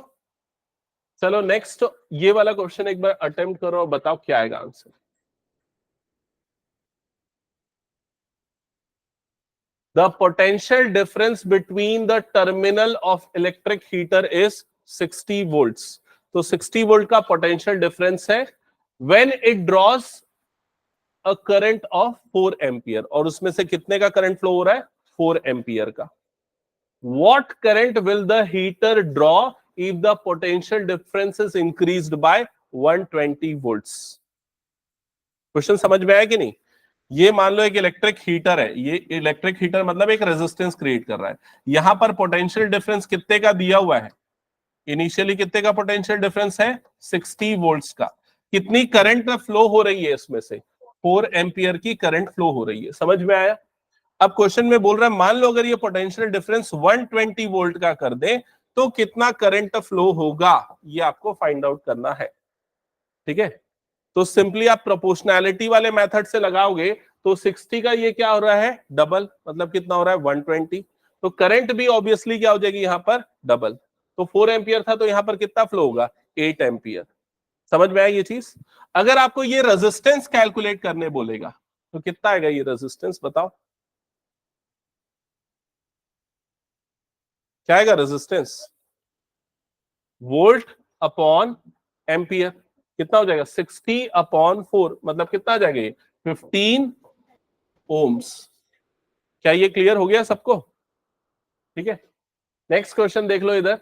Speaker 1: चलो नेक्स्ट ये वाला क्वेश्चन एक बार अटेम्प्ट करो और बताओ क्या आएगा answer. The potential difference between the terminal of electric heater is 60 volts. तो 60 वोल्ट का पोटेंशियल डिफरेंस है when it draws a current of 4 ampere, और उसमें से कितने का करंट फ्लो हो रहा है? 4 एम्पियर का। What current will the heater draw if the potential difference is increased by 120 volts? Question समझ में आया कि नहीं? ये मान लो एक इलेक्ट्रिक हीटर है, ये इलेक्ट्रिक हीटर मतलब एक रेजिस्टेंस क्रिएट कर रहा है। यहां पर पोटेंशियल डिफरेंस कितने का दिया हुआ है? इनिशियली कितने का पोटेंशियल डिफरेंस है? 60 वोल्ट्स का। कितनी करंट फ्लो हो रही है इसमें से? 4 एम्पियर की करंट फ्लो हो रही है। समझ में आया? अब क्वेश्चन में बोल रहा है मान लो अगर ये पोटेंशियल डिफरेंस 120 वोल्ट का कर दे तो कितना करंट फ्लो होगा, ये आपको फाइंड आउट करना है। ठीक है, तो सिंपली आप प्रोपोर्शनैलिटी वाले मेथड से लगाओगे तो 60 का ये क्या हो रहा है? डबल, मतलब कितना हो रहा है? 120। तो करंट भी ऑब्वियसली क्या हो जाएगी यहां पर? डबल। तो 4 एम्पियर था तो यहां पर कितना फ्लो होगा? 8 एम्पियर। समझ में आया ये चीज? अगर आपको ये रेजिस्टेंस कैलकुलेट करने बोलेगा तो कितना आएगा ये रेजिस्टेंस, बताओ क्या आएगा रेजिस्टेंस? Volt upon ampere. कितना हो जाएगा? 60 अपॉन 4, मतलब कितना आ जाएगा ये? 15 ओम्स। क्या ये क्लियर हो गया सबको? ठीक है, नेक्स्ट क्वेश्चन देख लो इधर।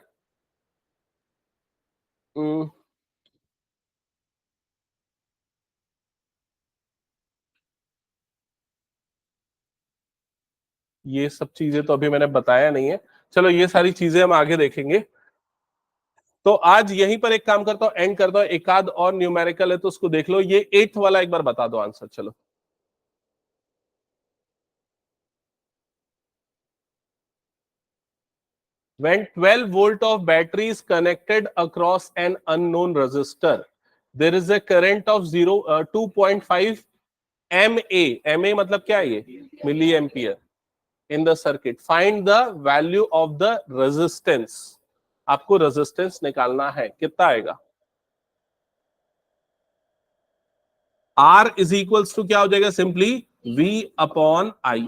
Speaker 1: ये सब चीजें तो अभी मैंने बताया नहीं है, चलो ये सारी चीजें हम आगे देखेंगे। तो आज यहीं पर एक काम करता हूं, एंड करता हूं। एक आध और न्यूमेरिकल है तो उसको देख लो। ये 8th वाला एक बार बता दो आंसर, चलो। When 12 volt of battery is connected across an unknown resistor, there is a current of 2.5 MA। MA मतलब क्या है ये? Milliampere in the circuit. Find the value of the resistance। आपको रेजिस्टेंस निकालना है, कितना आएगा? R इज इक्वल्स टू क्या हो जाएगा? Simply V upon I।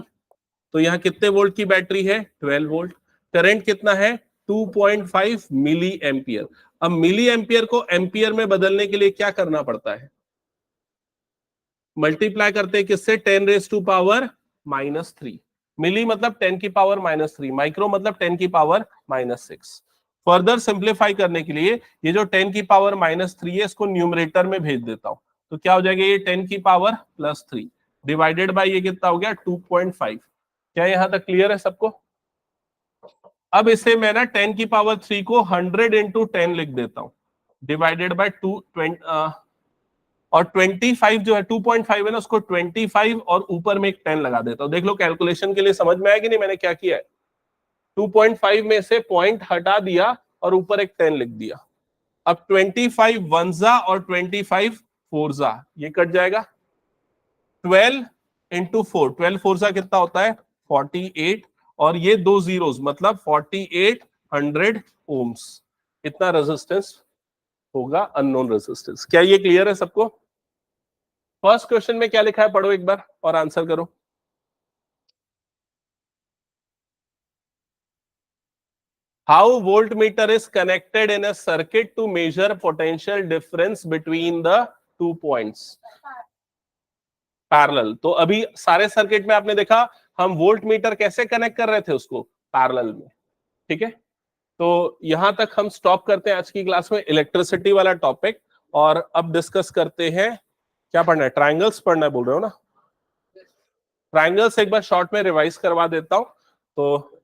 Speaker 1: तो यहां कितने वोल्ट की बैटरी है? 12 वोल्ट। करंट कितना है? 2.5 मिली एम्पियर। अब मिली एम्पियर को एम्पियर में बदलने के लिए क्या करना पड़ता है? मल्टीप्लाई करते हैं किससे? 10⁻³ मिली मतलब 10⁻³ माइक्रो मतलब 10⁻⁻6। फर्दर सिंप्लीफाई करने के लिए ये जो 10⁻³ है इसको न्यूमरेटर में भेज देता हूं, तो क्या हो जाएगा? ये 10⁻+3 डिवाइडेड बाय ये कितना हो गया? 2.5। क्या यहां तक क्लियर है सबको? अब इसे मैं ना 10 की पावर 3 को 100 इंटू 10 लिख देता हूं, डिवाइडेड बाय 2 और 25 जो है 2.5 है ना, उसको 25 और ऊपर में एक 10 लगा देता हूं। देख लो कैलकुलेशन के लिए समझ में आया कि नहीं मैंने क्या किया है। 2.5 में से पॉइंट हटा दिया और ऊपर एक 10 लिख दिया। अब 25 वनजा और 25 फोरजा, ये कट जाएगा। 12 इंटू 4, 12 फोरजा कितना होता है 48, और ये दो जीरोस मतलब 4800 ओम्स, इतना रेजिस्टेंस होगा, अननोन रेजिस्टेंस। क्या ये क्लियर है सबको? फर्स्ट क्वेश्चन में क्या लिखा है पढ़ो एक बार और आंसर करो। How voltmeter is connected in a circuit to measure potential difference between the two points? Parallel. तो अभी सारे सर्किट में आपने देखा हम वोल्ट मीटर कैसे कनेक्ट कर रहे थे उसको, पैरेलल में। ठीक है, तो यहां तक हम स्टॉप करते हैं आज की क्लास में, इलेक्ट्रिसिटी वाला टॉपिक। और अब डिस्कस करते हैं, क्या पढ़ना है, ट्रायंगल्स पढ़ना है बोल रहे हो ना। ट्रायंगल्स एक बार शॉर्ट में रिवाइज करवा देता हूं। तो